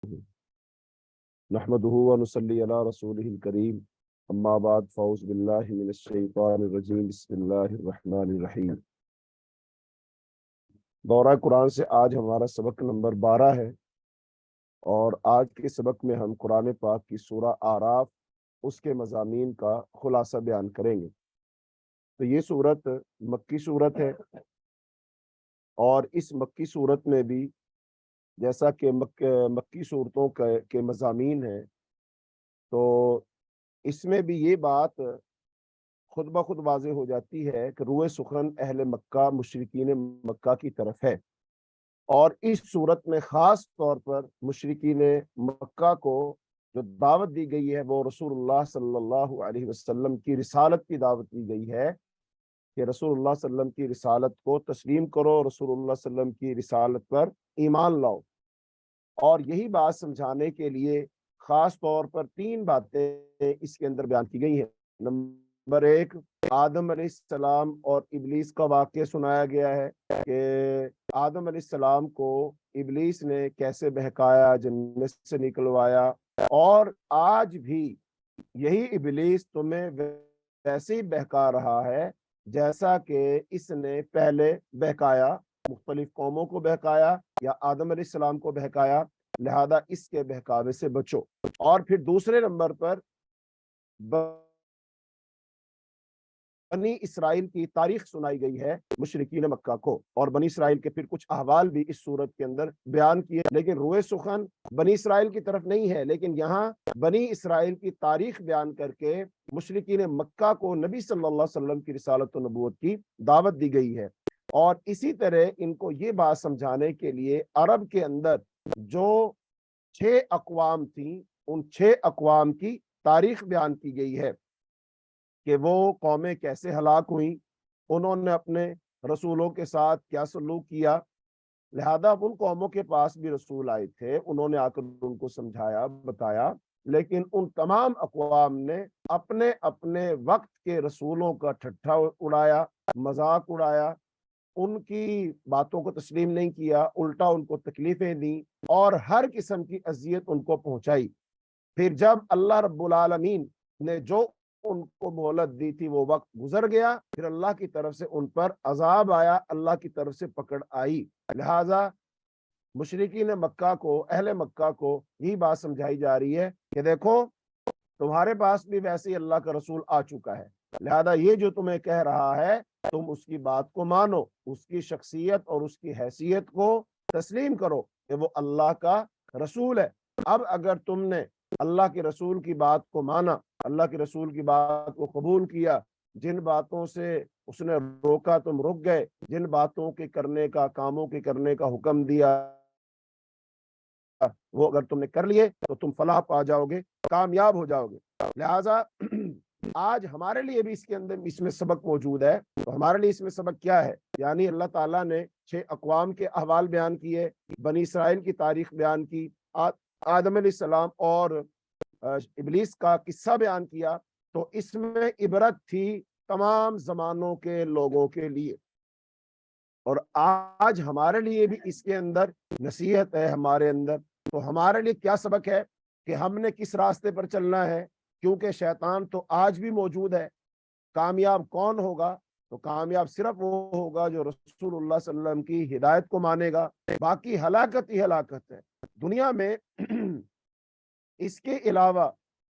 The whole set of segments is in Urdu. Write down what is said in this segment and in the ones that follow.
نحمدہ و نصلی علی رسولہ الکریم اما بعد فاعوذ باللہ من الشیطان الرجیم بسم اللہ الرحمن الرحیم۔ دورہ قرآن سے آج ہمارا سبق نمبر 12 ہے، اور آج کے سبق میں ہم قرآن پاک کی سورہ اعراف اس کے مضامین کا خلاصہ بیان کریں گے۔ تو یہ سورت مکی سورت ہے، اور اس مکی سورت میں بھی جیسا کہ مکی صورتوں کے مضامین ہیں، تو اس میں بھی یہ بات خود بخود واضح ہو جاتی ہے کہ روئے سخن اہل مکہ مشرکین مکہ کی طرف ہے، اور اس صورت میں خاص طور پر مشرکین مکہ کو جو دعوت دی گئی ہے وہ رسول اللہ صلی اللہ علیہ وسلم کی رسالت کی دعوت دی گئی ہے کہ رسول اللہ صلی اللہ علیہ وسلم کی رسالت کو تسلیم کرو، رسول اللہ صلی اللہ علیہ وسلم کی رسالت پر ایمان لاؤ۔ اور یہی بات سمجھانے کے لیے خاص طور پر 3 باتیں اس کے اندر بیان کی گئی ہیں۔ نمبر 1، آدم علیہ السلام اور ابلیس کا واقعہ سنایا گیا ہے کہ آدم علیہ السلام کو ابلیس نے کیسے بہکایا، جنت سے نکلوایا، اور آج بھی یہی ابلیس تمہیں ویسے ہی بہکا رہا ہے جیسا کہ اس نے پہلے بہکایا، مختلف قوموں کو بہکایا یا آدم علیہ السلام کو بہکایا، لہذا اس کے بہکاوے سے بچو۔ اور پھر دوسرے نمبر پر بنی اسرائیل کی تاریخ سنائی گئی ہے مشرکین مکہ کو، اور بنی اسرائیل کے پھر کچھ احوال بھی اس صورت کے اندر بیان کیے، لیکن روئے سخن بنی اسرائیل کی طرف نہیں ہے، لیکن یہاں بنی اسرائیل کی تاریخ بیان کر کے مشرکین مکہ کو نبی صلی اللہ علیہ وسلم کی رسالت و نبوت کی دعوت دی گئی ہے۔ اور اسی طرح ان کو یہ بات سمجھانے کے لیے عرب کے اندر جو 6 اقوام تھیں، ان 6 اقوام کی تاریخ بیان کی گئی ہے کہ وہ قومیں کیسے ہلاک ہوئیں، انہوں نے اپنے رسولوں کے ساتھ کیا سلوک کیا۔ لہذا ان قوموں کے پاس بھی رسول آئے تھے، انہوں نے آ کر ان کو سمجھایا، بتایا، لیکن ان تمام اقوام نے اپنے اپنے وقت کے رسولوں کا ٹھٹھا اڑایا، مذاق اڑایا، ان کی باتوں کو تسلیم نہیں کیا، الٹا ان کو تکلیفیں دیں اور ہر قسم کی اذیت ان کو پہنچائی۔ پھر جب اللہ رب العالمین نے جو ان کو مہلت دی تھی وہ وقت گزر گیا، پھر اللہ کی طرف سے ان پر عذاب آیا، اللہ کی طرف سے پکڑ آئی۔ لہذا مشرکین مکہ کو، اہل مکہ کو یہی بات سمجھائی جا رہی ہے کہ دیکھو تمہارے پاس بھی ویسے ہی اللہ کا رسول آ چکا ہے، لہذا یہ جو تمہیں کہہ رہا ہے تم اس کی بات کو مانو، اس کی شخصیت اور اس کی حیثیت کو تسلیم کرو کہ وہ اللہ کا رسول ہے۔ اب اگر تم نے اللہ کے رسول کی بات کو مانا، اللہ کے رسول کی بات کو قبول کیا، جن باتوں سے اس نے روکا تم رک گئے، جن باتوں کے کرنے کا، کاموں کے کرنے کا حکم دیا وہ اگر تم نے کر لیے تو تم فلاح پا جاؤ گے، کامیاب ہو جاؤ گے۔ لہٰذا آج ہمارے لیے بھی اس میں سبق موجود ہے۔ تو ہمارے لیے اس میں سبق کیا ہے؟ یعنی اللہ تعالیٰ نے 6 اقوام کے احوال بیان کیے، بنی اسرائیل کی تاریخ بیان کی، آدم علیہ السلام اور ابلیس کا قصہ بیان کیا، تو اس میں عبرت تھی تمام زمانوں کے لوگوں کے لیے، اور آج ہمارے لیے بھی اس کے اندر نصیحت ہے ہمارے اندر۔ تو ہمارے لیے کیا سبق ہے کہ ہم نے کس راستے پر چلنا ہے، کیونکہ شیطان تو آج بھی موجود ہے۔ کامیاب کون ہوگا؟ تو کامیاب صرف وہ ہوگا جو رسول اللہ صلی اللہ علیہ وسلم کی ہدایت کو مانے گا، باقی ہلاکت ہی ہلاکت ہے دنیا میں۔ اس کے علاوہ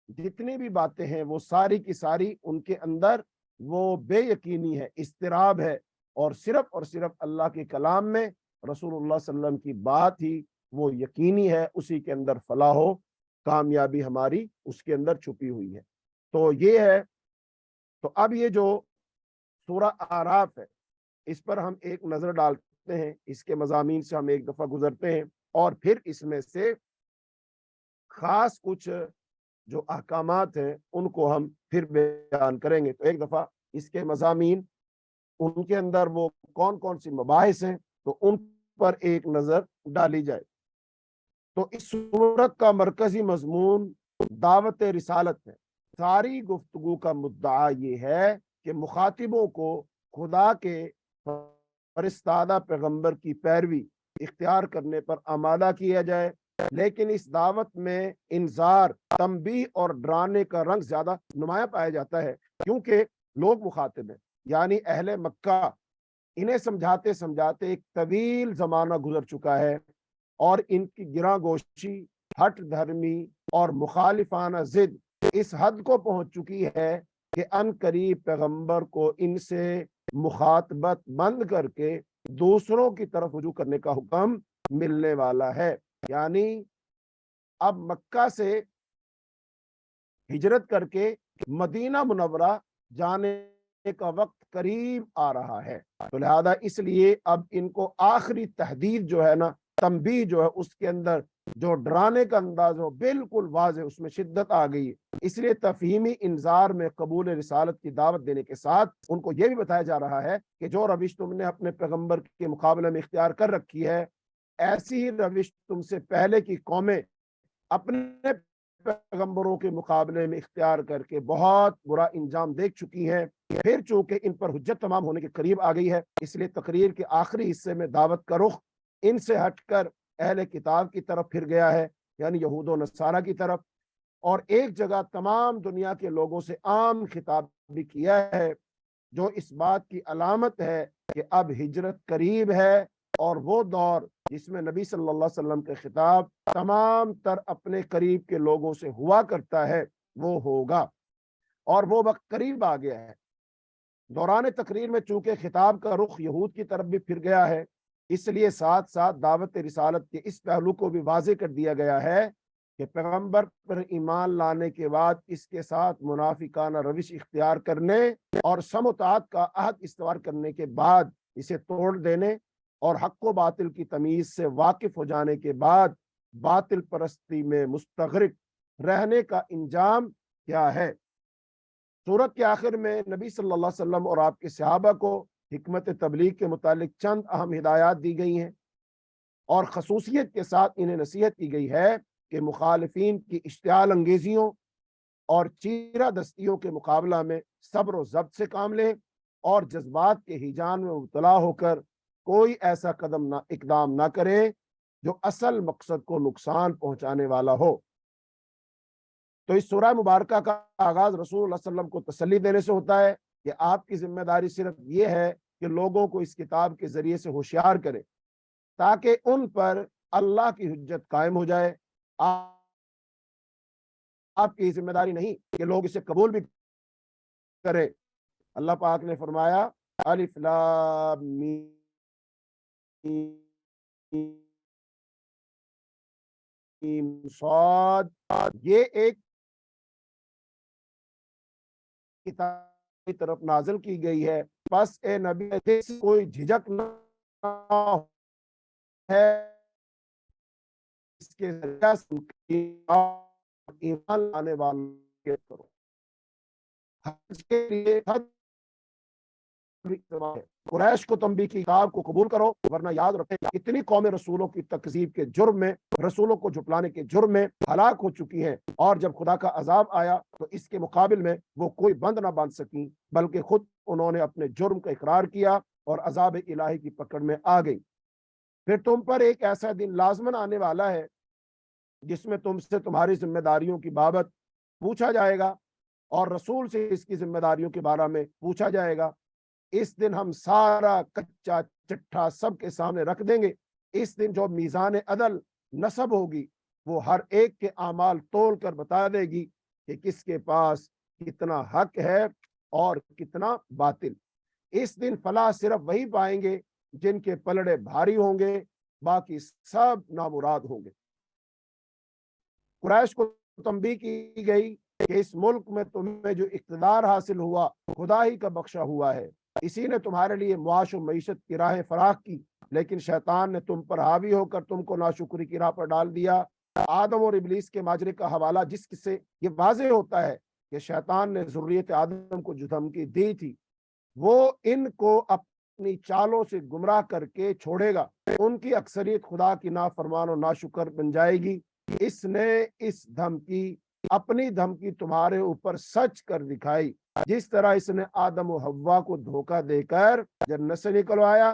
جتنی بھی باتیں ہیں وہ ساری کی ساری ان کے اندر وہ بے یقینی ہے، اضطراب ہے، اور صرف اللہ کے کلام میں رسول اللہ صلی اللہ علیہ وسلم کی بات ہی وہ یقینی ہے، اسی کے اندر فلاح و کامیابی ہماری اس کے اندر چھپی ہوئی ہے۔ تو یہ ہے۔ تو اب یہ جو سورہ اعراف ہے اس پر ہم ایک نظر ڈالتے ہیں، اس کے مضامین سے ہم ایک دفعہ گزرتے ہیں، اور پھر اس میں سے خاص کچھ جو احکامات ہیں ان کو ہم پھر بیان کریں گے۔ تو ایک دفعہ اس کے مضامین، ان کے اندر وہ کون کون سی مباحث ہیں تو ان پر ایک نظر ڈالی جائے۔ تو اس سورت کا مرکزی مضمون دعوت رسالت ہے۔ ساری گفتگو کا مدعا یہ ہے کہ مخاطبوں کو خدا کے فرستادہ پیغمبر کی پیروی اختیار کرنے پر آمادہ کیا جائے، لیکن اس دعوت میں انذار، تنبیہ اور ڈرانے کا رنگ زیادہ نمایاں پایا جاتا ہے، کیونکہ لوگ مخاطب ہیں یعنی اہل مکہ، انہیں سمجھاتے سمجھاتے ایک طویل زمانہ گزر چکا ہے اور ان کی گراں گوشی، ہٹ دھرمی اور مخالفانہ ضد اس حد کو پہنچ چکی ہے کہ ان قریب پیغمبر کو ان سے مخاطبت بند کر کے دوسروں کی طرف رجوع کرنے کا حکم ملنے والا ہے۔ یعنی اب مکہ سے ہجرت کر کے مدینہ منورہ جانے کا وقت قریب آ رہا ہے، تو لہذا اس لیے اب ان کو آخری تحدید جو ہے نا، تنبیہ جو ہے، اس کے اندر جو ڈرانے کا انداز ہو بالکل واضح، اس میں شدت آ گئی۔ اس لیے تفہیمی انذار میں قبول رسالت کی دعوت دینے کے ساتھ ان کو یہ بھی بتایا جا رہا ہے کہ جو روش تم نے اپنے پیغمبر کے مقابلے میں اختیار کر رکھی ہے، ایسی ہی روش تم سے پہلے کی قومیں اپنے پیغمبروں کے مقابلے میں اختیار کر کے بہت برا انجام دیکھ چکی ہیں۔ پھر چونکہ ان پر حجت تمام ہونے کے قریب آ گئی ہے، اس لیے تقریر کے آخری حصے میں دعوت کا رخ ان سے ہٹ کر اہل کتاب کی طرف پھر گیا ہے، یعنی یہود و نصارہ کی طرف، اور ایک جگہ تمام دنیا کے لوگوں سے عام خطاب بھی کیا ہے، جو اس بات کی علامت ہے کہ اب ہجرت قریب ہے، اور وہ دور جس میں نبی صلی اللہ علیہ وسلم کے خطاب تمام تر اپنے قریب کے لوگوں سے ہوا کرتا ہے، وہ ہوگا، اور وہ وقت قریب آ گیا ہے۔ دوران تقریر میں چونکہ خطاب کا رخ یہود کی طرف بھی پھر گیا ہے، اس لیے ساتھ ساتھ دعوت رسالت کے اس پہلو کو بھی واضح کر دیا گیا ہے کہ پیغمبر پر ایمان لانے کے بعد اس کے ساتھ منافقانہ روش اختیار کرنے اور سم و طاعت کا عہد استوار کرنے کے بعد اسے توڑ دینے اور حق و باطل کی تمیز سے واقف ہو جانے کے بعد باطل پرستی میں مستغرق رہنے کا انجام کیا ہے۔ سورت کے آخر میں نبی صلی اللہ علیہ وسلم اور آپ کے صحابہ کو حکمت تبلیغ کے متعلق چند اہم ہدایات دی گئی ہیں، اور خصوصیت کے ساتھ انہیں نصیحت کی گئی ہے کہ مخالفین کی اشتعال انگیزیوں اور چیرہ دستیوں کے مقابلہ میں صبر و ضبط سے کام لیں، اور جذبات کے ہیجان میں مبتلا ہو کر کوئی ایسا اقدام نہ کریں جو اصل مقصد کو نقصان پہنچانے والا ہو۔ تو اس سورہ مبارکہ کا آغاز رسول اللہ صلی اللہ علیہ وسلم کو تسلی دینے سے ہوتا ہے کہ آپ کی ذمہ داری صرف یہ ہے کہ لوگوں کو اس کتاب کے ذریعے سے ہوشیار کریں تاکہ ان پر اللہ کی حجت قائم ہو جائے۔ آپ کی ذمہ داری نہیں کہ لوگ اسے قبول بھی کریں۔ اللہ پاک نے فرمایا الف لام میم صاد، یہ ایک کتاب کی طرف نازل کی گئی ہے، پس اے نبی کوئی جھجک نہ ہے اس کے ذریعے ایمان لانے والے کرو۔ حج کے لیے قریش کو تنبیہ کی کتاب کو قبول کرو، ورنہ یاد رکھیں اتنی قومیں رسولوں کی تکذیب کے جرم میں، رسولوں کو جھٹلانے کے جرم میں ہلاک ہو چکی ہیں، اور جب خدا کا عذاب آیا تو اس کے مقابل میں وہ کوئی بند نہ باندھ سکیں، بلکہ خود انہوں نے اپنے جرم کا اقرار کیا اور عذاب الہی کی پکڑ میں آ گئی۔ پھر تم پر ایک ایسا دن لازماً آنے والا ہے جس میں تم سے تمہاری ذمہ داریوں کی بابت پوچھا جائے گا، اور رسول سے اس کی ذمہ داریوں کے بارے میں پوچھا جائے گا۔ اس دن ہم سارا کچا چٹھا سب کے سامنے رکھ دیں گے۔ اس دن جو میزان عدل نصب ہوگی وہ ہر ایک کے اعمال تول کر بتا دے گی کہ کس کے پاس کتنا حق ہے اور کتنا باطل۔ اس دن فلاح صرف وہی پائیں گے جن کے پلڑے بھاری ہوں گے، باقی سب نامراد ہوں گے۔ قریش کو تنبیہ کی گئی کہ اس ملک میں تمہیں جو اقتدار حاصل ہوا خدا ہی کا بخشا ہوا ہے، اسی نے تمہارے لیے معاش و معیشت کی راہیں فراخ کی، لیکن شیطان نے تم پر حاوی ہو کر تم کو ناشکری کی راہ پر ڈال دیا۔ آدم اور ابلیس کے ماجرے کا حوالہ جس سے یہ واضح ہوتا ہے کہ شیطان نے ذریت آدم کو جو دھمکی دی تھی وہ ان کو اپنی چالوں سے گمراہ کر کے چھوڑے گا، ان کی اکثریت خدا کی نافرمان و ناشکر بن جائے گی۔ اس نے اپنی دھمکی تمہارے اوپر سچ کر دکھائی، جس طرح اس نے آدم و حوا کو دھوکہ دے کر جنت سے نکلوایا۔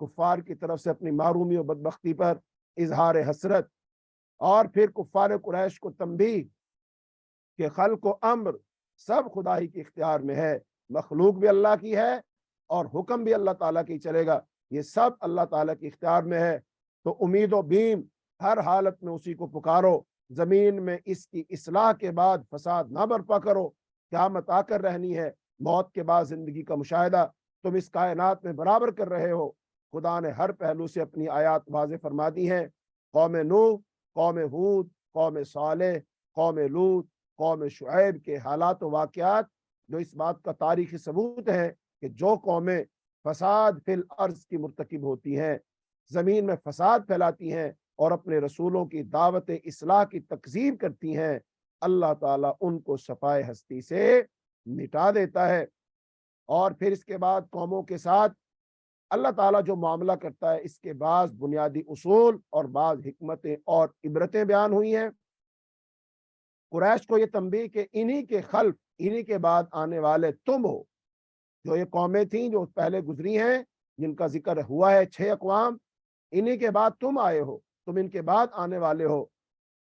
کفار کی طرف سے اپنی معرومی و بدبختی پر اظہار حسرت، اور پھر کفار قریش کو تنبیہ کہ خلق و امر سب خدا ہی کے اختیار میں ہے، مخلوق بھی اللہ کی ہے اور حکم بھی اللہ تعالیٰ کی چلے گا، یہ سب اللہ تعالیٰ کے اختیار میں ہے، تو امید و بیم ہر حالت میں اسی کو پکارو، زمین میں اس کی اصلاح کے بعد فساد نہ برپا کرو، قیامت آ کر رہنی ہے، موت کے بعد زندگی کا مشاہدہ تم اس کائنات میں برابر کر رہے ہو۔ خدا نے ہر پہلو سے اپنی آیات واضح فرما دی ہیں، قوم نوح، قوم ہود، قوم صالح، قوم لوط، قوم شعیب کے حالات و واقعات جو اس بات کا تاریخی ثبوت ہے کہ جو قومیں فساد فی الارض کی مرتکب ہوتی ہیں، زمین میں فساد پھیلاتی ہیں اور اپنے رسولوں کی دعوت اصلاح کی تکذیب کرتی ہیں، اللہ تعالیٰ ان کو صفائے ہستی سے مٹا دیتا ہے۔ اور پھر اس کے بعد قوموں کے ساتھ اللہ تعالیٰ جو معاملہ کرتا ہے، اس کے بعض بنیادی اصول اور بعض حکمتیں اور عبرتیں بیان ہوئی ہیں۔ قریش کو یہ تنبیہ کہ انہی کے خلف، انہی کے بعد آنے والے تم ہو، جو یہ قومیں تھیں جو پہلے گزری ہیں جن کا ذکر ہوا ہے 6 اقوام، انہی کے بعد تم آئے ہو، تم ان کے بعد آنے والے ہو،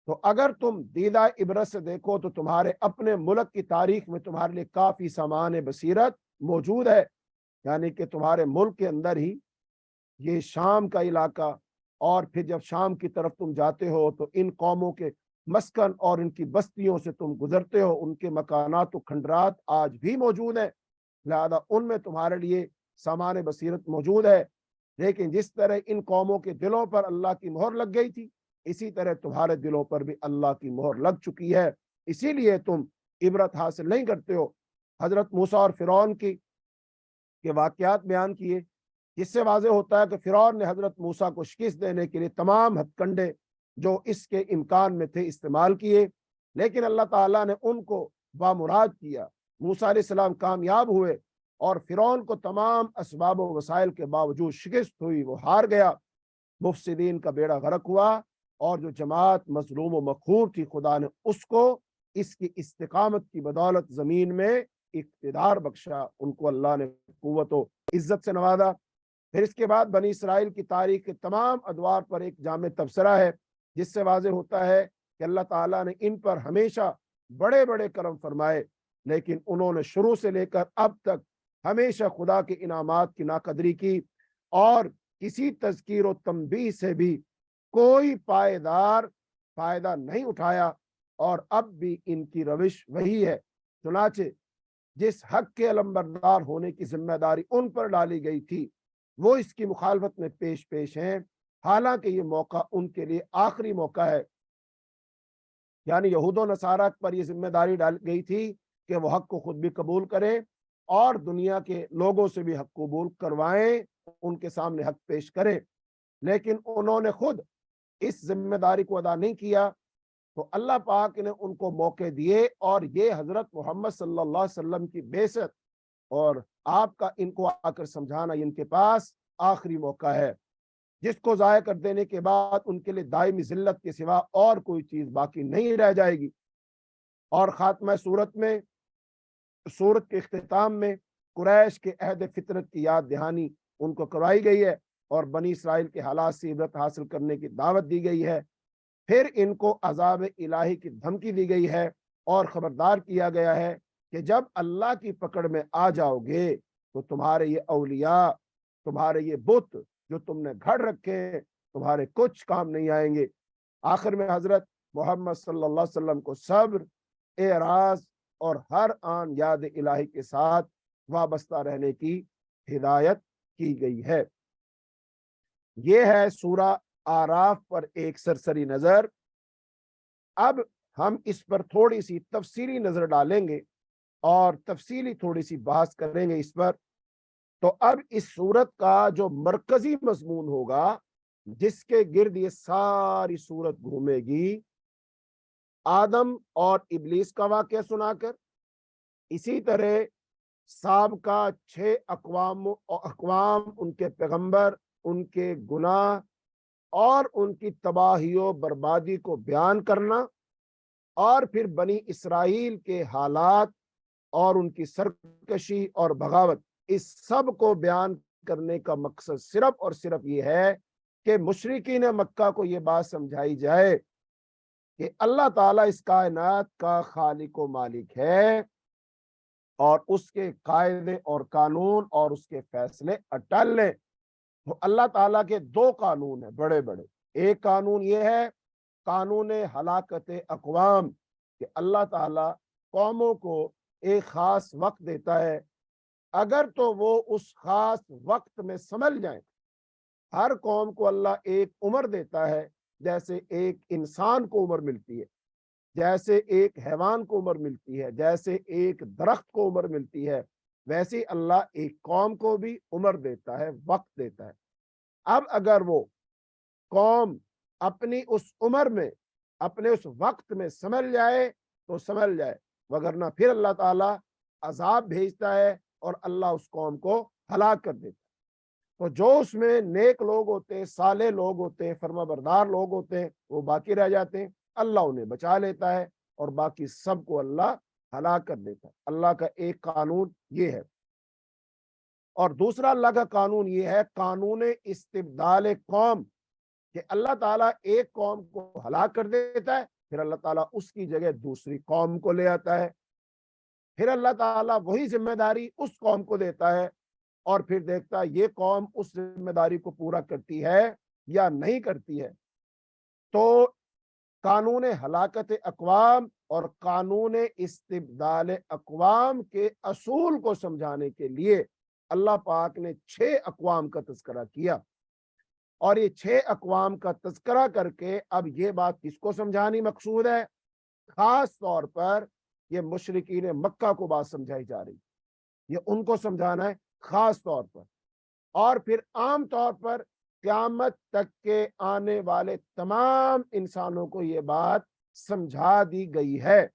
تو اگر تم دیدہ عبرت سے دیکھو تو تمہارے اپنے ملک کی تاریخ میں تمہارے لیے کافی سامان بصیرت موجود ہے، یعنی کہ تمہارے ملک کے اندر ہی یہ شام کا علاقہ، اور پھر جب شام کی طرف تم جاتے ہو تو ان قوموں کے مسکن اور ان کی بستیوں سے تم گزرتے ہو، ان کے مکانات و کھنڈرات آج بھی موجود ہیں، لہذا ان میں تمہارے لیے سامان بصیرت موجود ہے۔ لیکن جس طرح ان قوموں کے دلوں پر اللہ کی مہر لگ گئی تھی، اسی طرح تمہارے دلوں پر بھی اللہ کی مہر لگ چکی ہے، اسی لیے تم عبرت حاصل نہیں کرتے ہو۔ حضرت موسیٰ اور فرعون کے واقعات بیان کیے، جس سے واضح ہوتا ہے کہ فرعون نے حضرت موسیٰ کو شکست دینے کے لیے تمام ہتھ کنڈے جو اس کے امکان میں تھے استعمال کیے، لیکن اللہ تعالیٰ نے ان کو بامراد کیا، موسیٰ علیہ السلام کامیاب ہوئے اور فرعون کو تمام اسباب و وسائل کے باوجود شکست ہوئی، وہ ہار گیا، مفسدین کا بیڑا غرق ہوا، اور جو جماعت مظلوم و مقہور تھی خدا نے اس کو اس کی استقامت کی بدولت زمین میں اقتدار بخشا، ان کو اللہ نے قوت و عزت سے نوازا۔ پھر اس کے بعد بنی اسرائیل کی تاریخ کے تمام ادوار پر ایک جامع تبصرہ ہے، جس سے واضح ہوتا ہے کہ اللہ تعالیٰ نے ان پر ہمیشہ بڑے بڑے کرم فرمائے، لیکن انہوں نے شروع سے لے کر اب تک ہمیشہ خدا کے انعامات کی ناقدری کی، اور کسی تذکیر و تنبیہ سے بھی کوئی پائیدار فائدہ نہیں اٹھایا، اور اب بھی ان کی روش وہی ہے۔ چنانچہ جس حق کے علمبردار ہونے کی ذمہ داری ان پر ڈالی گئی تھی، وہ اس کی مخالفت میں پیش ہیں، حالانکہ یہ موقع ان کے لیے آخری موقع ہے، یعنی یہود و نصارہ پر یہ ذمہ داری ڈال گئی تھی کہ وہ حق کو خود بھی قبول کریں اور دنیا کے لوگوں سے بھی حق قبول کروائیں، ان کے سامنے حق پیش کریں، لیکن انہوں نے خود اس ذمہ داری کو ادا نہیں کیا، تو اللہ پاک نے ان کو موقع دیے، اور یہ حضرت محمد صلی اللہ علیہ وسلم کی بعثت اور آپ کا ان کو آ کر سمجھانا ان کے پاس آخری موقع ہے، جس کو ضائع کر دینے کے بعد ان کے لیے دائمی ذلت کے سوا اور کوئی چیز باقی نہیں رہ جائے گی۔ اور خاتمہ سورت کے اختتام میں قریش کے عہد فطرت کی یاد دہانی ان کو کروائی گئی ہے، اور بنی اسرائیل کے حالات سے عبرت حاصل کرنے کی دعوت دی گئی ہے۔ پھر ان کو عذاب الہی کی دھمکی دی گئی ہے اور خبردار کیا گیا ہے کہ جب اللہ کی پکڑ میں آ جاؤ گے تو تمہارے یہ اولیاء، تمہارے یہ بت جو تم نے گھڑ رکھے تمہارے کچھ کام نہیں آئیں گے۔ آخر میں حضرت محمد صلی اللہ علیہ وسلم کو صبر، اعراض اور ہر آن یاد الہی کے ساتھ وابستہ رہنے کی ہدایت کی گئی ہے۔ یہ ہے سورہ آراف پر ایک سرسری نظر۔ اب ہم اس پر تھوڑی سی تفصیلی نظر ڈالیں گے اور تفصیلی تھوڑی سی بحث کریں گے اس پر۔ تو اب اس سورت کا جو مرکزی مضمون ہوگا، جس کے گرد یہ ساری سورت گھومے گی، آدم اور ابلیس کا واقعہ سنا کر، اسی طرح سابقہ 6 اقوام، ان کے پیغمبر، ان کے گناہ اور ان کی تباہی و بربادی کو بیان کرنا، اور پھر بنی اسرائیل کے حالات اور ان کی سرکشی اور بغاوت، اس سب کو بیان کرنے کا مقصد صرف اور صرف یہ ہے کہ مشرکین مکہ کو یہ بات سمجھائی جائے کہ اللہ تعالیٰ اس کائنات کا خالق و مالک ہے اور اس کے قاعدے اور قانون اور اس کے فیصلے اٹل ہیں۔ تو اللہ تعالیٰ کے دو قانون ہیں بڑے بڑے۔ ایک قانون یہ ہے قانون ہلاکت اقوام، کہ اللہ تعالیٰ قوموں کو ایک خاص وقت دیتا ہے، اگر تو وہ اس خاص وقت میں سنبھل جائیں۔ ہر قوم کو اللہ ایک عمر دیتا ہے، جیسے ایک انسان کو عمر ملتی ہے، جیسے ایک حیوان کو عمر ملتی ہے، جیسے ایک درخت کو عمر ملتی ہے، ویسے اللہ ایک قوم کو بھی عمر دیتا ہے، وقت دیتا ہے۔ اب اگر وہ قوم اپنی اس عمر میں، اپنے اس وقت میں سنبھل جائے تو سنبھل جائے، وگرنہ پھر اللہ تعالیٰ عذاب بھیجتا ہے اور اللہ اس قوم کو ہلاک کر دیتا ہے۔ تو جو اس میں نیک لوگ ہوتے ہیں، صالح لوگ ہوتے ہیں، فرما بردار لوگ ہوتے ہیں، وہ باقی رہ جاتے ہیں، اللہ انہیں بچا لیتا ہے، اور باقی سب کو اللہ ہلاک کر دیتا ہے۔ اللہ کا ایک قانون یہ ہے۔ اور دوسرا اللہ کا قانون یہ ہے قانون استبدال قوم، کہ اللہ تعالیٰ ایک قوم کو ہلاک کر دیتا ہے، پھر اللہ تعالیٰ اس کی جگہ دوسری قوم کو لے آتا ہے، پھر اللہ تعالیٰ وہی ذمہ داری اس قوم کو دیتا ہے، اور پھر دیکھتا ہے یہ قوم اس ذمہ داری کو پورا کرتی ہے یا نہیں کرتی ہے۔ تو قانون ہلاکت اقوام اور قانون استبدال اقوام کے اصول کو سمجھانے کے لیے اللہ پاک نے 6 اقوام کا تذکرہ کیا، اور یہ 6 اقوام کا تذکرہ کر کے اب یہ بات کس کو سمجھانی مقصود ہے؟ خاص طور پر یہ مشرکین مکہ کو بات سمجھائی جا رہی، یہ ان کو سمجھانا ہے خاص طور پر، اور پھر عام طور پر قیامت تک کے آنے والے تمام انسانوں کو یہ بات سمجھا دی گئی ہے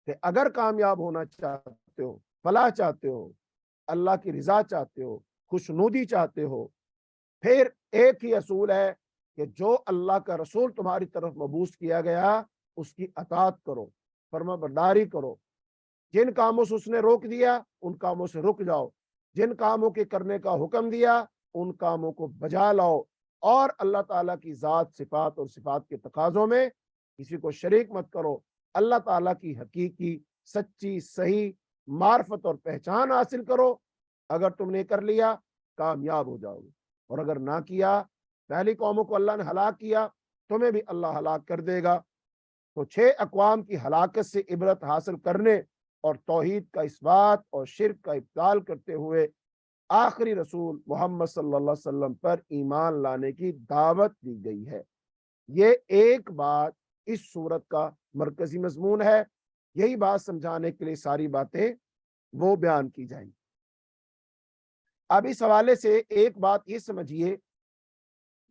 کہ اگر کامیاب ہونا چاہتے ہو، فلاح چاہتے ہو، اللہ کی رضا چاہتے ہو، خوشنودی چاہتے ہو، پھر ایک ہی اصول ہے کہ جو اللہ کا رسول تمہاری طرف مبعوث کیا گیا اس کی اطاعت کرو، فرما برداری کرو، جن کاموں سے اس نے روک دیا ان کاموں سے رک جاؤ، جن کاموں کے کرنے کا حکم دیا ان کاموں کو بجا لاؤ، اور اللہ تعالیٰ کی ذات صفات اور صفات کے تقاضوں میں کسی کو شریک مت کرو۔ اللہ تعالیٰ کی حقیقی سچی صحیح معرفت اور پہچان حاصل کرو۔ اگر تم نے کر لیا کامیاب ہو جاؤ گے، اور اگر نہ کیا، پہلی قوموں کو اللہ نے ہلاک کیا، تمہیں بھی اللہ ہلاک کر دے گا۔ تو 6 اقوام کی ہلاکت سے عبرت حاصل کرنے اور توحید کا اثبات اور شرک کا ابطال کرتے ہوئے آخری رسول محمد صلی اللہ علیہ وسلم پر ایمان لانے کی دعوت دی گئی ہے۔ یہ ایک بات اس سورت کا مرکزی مضمون ہے، یہی بات سمجھانے کے لیے ساری باتیں وہ بیان کی جائیں۔ اب اس حوالے سے ایک بات یہ سمجھیے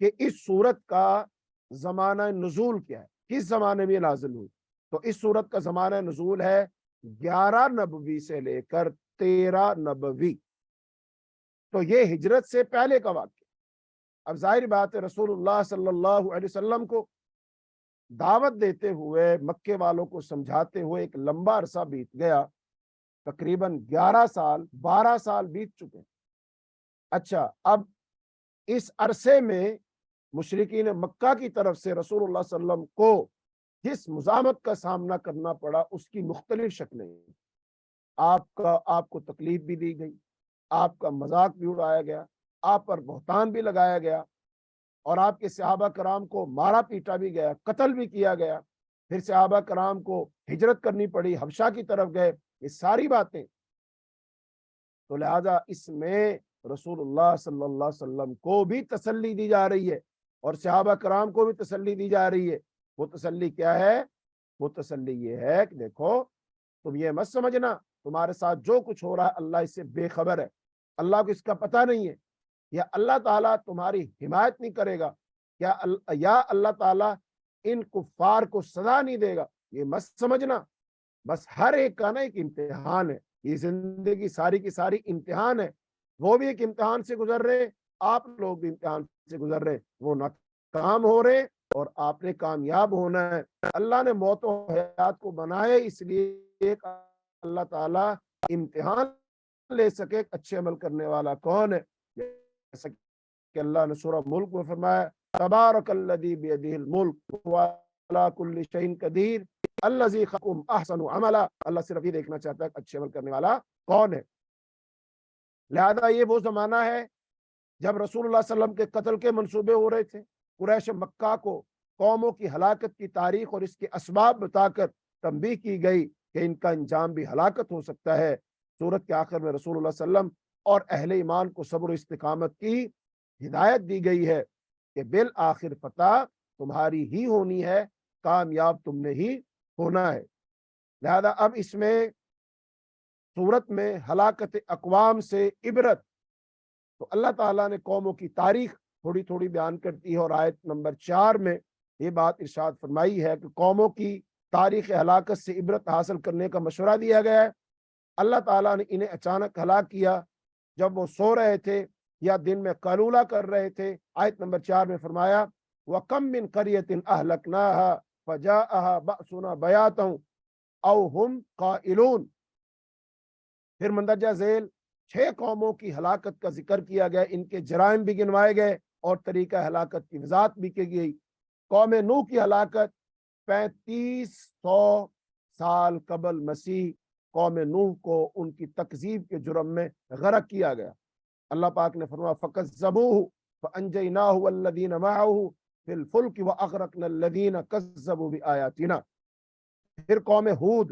کہ اس سورت کا زمانہ نزول کیا ہے، کس زمانے میں نازل ہوئی؟ تو اس سورت کا زمانہ نزول ہے 11 نبوی سے لے کر 13 نبوی، تو یہ ہجرت سے پہلے کا واقعہ۔ اب ظاہر بات ہے رسول اللہ صلی اللہ علیہ وسلم کو دعوت دیتے ہوئے، مکے والوں کو سمجھاتے ہوئے ایک لمبا عرصہ بیت گیا، تقریباً 11 سال 12 سال بیت چکے۔ اچھا، اب اس عرصے میں مشرکین مکہ کی طرف سے رسول اللہ صلی اللہ علیہ وسلم کو جس مزاحمت کا سامنا کرنا پڑا اس کی مختلف شکلیں، آپ کو تکلیف بھی دی گئی، آپ کا مذاق بھی اڑایا گیا، آپ پر بہتان بھی لگایا گیا، اور آپ کے صحابہ کرام کو مارا پیٹا بھی گیا، قتل بھی کیا گیا، پھر صحابہ کرام کو ہجرت کرنی پڑی، حبشہ کی طرف گئے، یہ ساری باتیں۔ تو لہذا اس میں رسول اللہ صلی اللہ علیہ وسلم کو بھی تسلی دی جا رہی ہے اور صحابہ کرام کو بھی تسلی دی جا رہی ہے۔ وہ تسلی کیا ہے؟ وہ تسلی یہ ہے کہ دیکھو، تم یہ مت سمجھنا تمہارے ساتھ جو کچھ ہو رہا ہے اللہ اس سے بے خبر ہے، اللہ کو اس کا پتہ نہیں ہے، یا اللہ تعالیٰ تمہاری حمایت نہیں کرے گا، یا اللہ تعالیٰ ان کفار کو سزا نہیں دے گا، یہ مت سمجھنا۔ بس ہر ایک کا نا ایک امتحان ہے، یہ زندگی ساری کی ساری امتحان ہے، وہ بھی ایک امتحان سے گزر رہے، آپ لوگ بھی امتحان سے گزر رہے، وہ ناکام ہو رہے اور آپ نے کامیاب ہونا ہے۔ اللہ نے موت و حیات کو بنائے اس لیے ایک اللہ تعالیٰ امتحان لے سکے اچھے عمل کرنے والا کون ہے؟ جیسا کہ اللہ نے سورہ ملک میں فرمایا تبارک الذی بیدہ الملک وعلی کل شیء قدیر الذی خلقکم احسن عملا۔ اللہ صرف یہ دیکھنا چاہتا ہے کہ اچھے عمل کرنے والا کون ہے۔ لہذا یہ وہ زمانہ ہے جب رسول اللہ صلی اللہ علیہ وسلم کے قتل کے منصوبے ہو رہے تھے۔ قریش مکہ کو قوموں کی ہلاکت کی تاریخ اور اس کے اسباب بتا کر تنبیہ کی گئی کہ ان کا انجام بھی ہلاکت ہو سکتا ہے۔ سورت کے آخر میں رسول اللہ صلی اللہ علیہ وسلم اور اہل ایمان کو صبر و استقامت کی ہدایت دی گئی ہے کہ بالآخر فتح تمہاری ہی ہونی ہے، کامیاب تم نے ہی ہونا ہے۔ لہذا اب اس میں سورت میں ہلاکت اقوام سے عبرت، تو اللہ تعالیٰ نے قوموں کی تاریخ تھوڑی تھوڑی بیان کرتی ہے، اور آیت نمبر 4 میں یہ بات ارشاد فرمائی ہے کہ قوموں کی تاریخ ہلاکت سے عبرت حاصل کرنے کا مشورہ دیا گیا ہے۔ اللہ تعالیٰ نے انہیں اچانک ہلاک کیا جب وہ سو رہے تھے یا دن میں قیلولہ کر رہے تھے۔ آیت نمبر 4 میں فرمایا وَكَمْ مِنْ قَرْيَةٍ أَهْلَكْنَاهَا فَجَاءَهَا بَأْسُنَا بَيَاتًا أَوْ هُمْ قَائِلُونَ۔ پھر مندرجہ ذیل 6 قوموں کی ہلاکت کا ذکر کیا گیا، ان کے جرائم بھی گنوائے گئے اور طریقہ ہلاکت کی وضاحت بھی کی گئی۔ قوم نوح کی ہلاکت 3500 سال قبل مسیح قوم نوح کو ان کی تکذیب کے جرم میں غرق کیا گیا۔ اللہ پاک نے فرمایا فَكَذَّبُوهُ فَأَنْجَيْنَاهُ وَالَّذِينَ مَعَهُ فِي الْفُلْكِ وَأَغْرَقْنَا الَّذِينَ كَذَّبُوا بِآيَاتِنَا۔ پھر قوم ہود،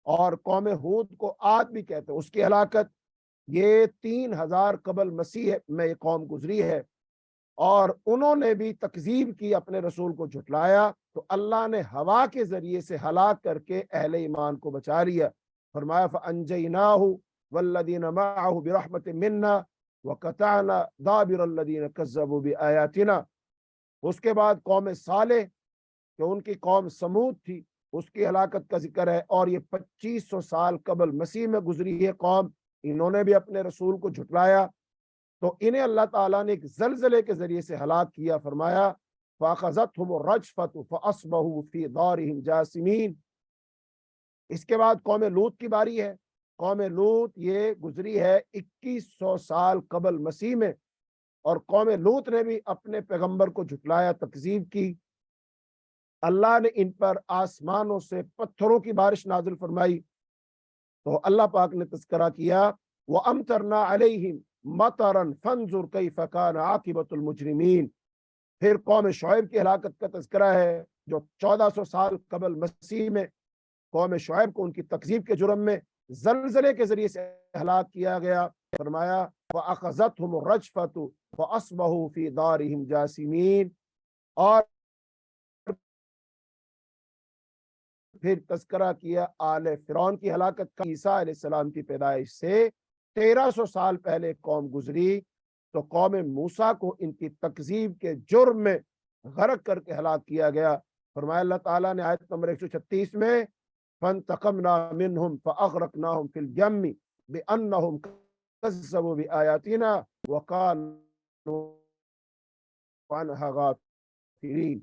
اور قوم ہود کو عاد بھی کہتے ہیں، اس کی ہلاکت یہ 3000 قبل مسیح میں یہ قوم گزری ہے، اور انہوں نے بھی تکذیب کی، اپنے رسول کو جھٹلایا، تو اللہ نے ہوا کے ذریعے سے ہلاک کر کے اہل ایمان کو بچا لیا۔ فرمایا فَأَنْجَيْنَاهُ وَالَّذِينَ مَعَهُ بِرَحْمَةٍ مِنَّا وَقَطَعْنَا دَابِرَ الَّذِينَ كَذَّبُوا بِآيَاتِنَا۔ اس کے بعد قوم صالح، کہ ان کی قوم سمود تھی، اس کی ہلاکت کا ذکر ہے، اور یہ 2500 سال قبل مسیح میں گزری ہے قوم، انہوں نے بھی اپنے رسول کو جھٹلایا، تو انہیں اللہ تعالیٰ نے ایک زلزلے کے ذریعے سے ہلاک کیا۔ فرمایا فَأَخَذَتْهُمُ الرَّجْفَةُ فَأَصْبَحُوا فِي دَارِهِمْ جَاثِمِينَ۔ اس کے بعد قوم لوط کی باری ہے۔ قوم لوط یہ گزری ہے 2100 سال قبل مسیح میں، اور قوم لوط نے بھی اپنے پیغمبر کو جھٹلایا، تکذیب کی۔ اللہ نے ان پر آسمانوں سے پتھروں کی بارش نازل فرمائی، تو اللہ پاک نے تذکرہ کیا وَأَمْطَرْنَا عَلَيْهِمْ مَطَرًا فَانظُرْ كَيْفَ كَانَ عَاقِبَةُ الْمُجْرِمِينَ۔ پھر قوم شعیب کی ہلاکت کا تذکرہ ہے، جو 1400 سال قبل مسیح میں قوم شعیب کو ان کی تکذیب کے جرم میں زلزلے کے ذریعے سے ہلاک کیا گیا۔ فرمایا وَأَخَذَتْهُمُ الرَّجْفَةُ فَأَصْبَحُوا فِي دَارِهِمْ جَاثِمِينَ۔ اور پھر تذکرہ کیا آل فرعون کی ہلاکت کا۔ عیسیٰ علیہ السلام کی پیدائش سے 1300 سال پہلے قوم گزری، تو قوم موسیٰ کو ان کی تکذیب کے جرم میں غرق کر کے ہلاک کیا گیا۔ فرمایا اللہ تعالیٰ نے آیت نمبر 136 میں فَانْتَقَمْنَا مِنْهُمْ فَأَغْرَقْنَاهُمْ فِي الْيَمِّ بِأَنَّهُمْ كَذَّبُوا بِآيَاتِنَا وَكَانُوا عَنْهَا غَافِلِينَ۔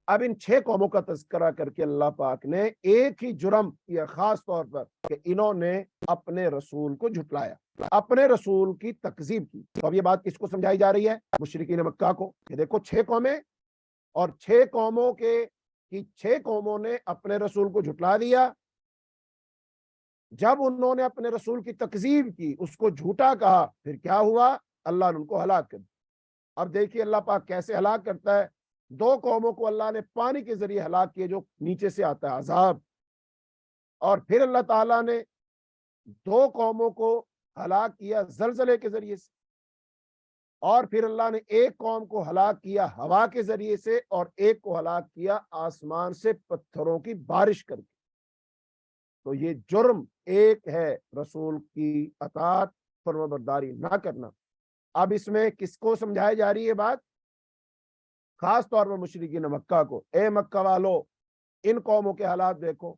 اب ان 6 قوموں کا تذکرہ کر کے اللہ پاک نے ایک ہی جرم کیا خاص طور پر، کہ انہوں نے اپنے رسول کو جھٹلایا، اپنے رسول کی تکذیب کی۔ تو اب یہ بات کس کو سمجھائی جا رہی ہے؟ مشرکین مکہ کو، کہ دیکھو 6 قومیں، اور 6 قوموں کی 6 قوموں نے اپنے رسول کو جھٹلا دیا۔ جب انہوں نے اپنے رسول کی تکذیب کی، اس کو جھوٹا کہا، پھر کیا ہوا؟ اللہ نے ان کو ہلاک کر دیا۔ اب دیکھیے اللہ پاک کیسے ہلاک کرتا ہے۔ 2 قوموں کو اللہ نے پانی کے ذریعے ہلاک کیے، جو نیچے سے آتا ہے عذاب، اور پھر اللہ تعالیٰ نے 2 قوموں کو ہلاک کیا زلزلے کے ذریعے سے، اور پھر اللہ نے ایک قوم کو ہلاک کیا ہوا کے ذریعے سے، اور ایک کو ہلاک کیا آسمان سے پتھروں کی بارش کر کے۔ تو یہ جرم ایک ہے، رسول کی اطاعت فرمانبرداری نہ کرنا۔ اب اس میں کس کو سمجھائی جا رہی ہے بات؟ خاص طور پر مشرکین مکہ کو۔ اے مکہ والو، ان قوموں کے حالات دیکھو،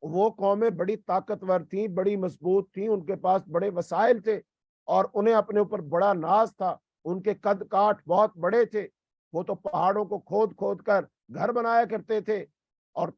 وہ قومیں بڑی طاقتور تھیں، بڑی مضبوط تھیں، ان کے پاس بڑے وسائل تھے، اور انہیں اپنے اوپر بڑا ناز تھا، ان کے قد کاٹ بہت بڑے تھے، وہ تو پہاڑوں کو کھود کھود کر گھر بنایا کرتے تھے، اور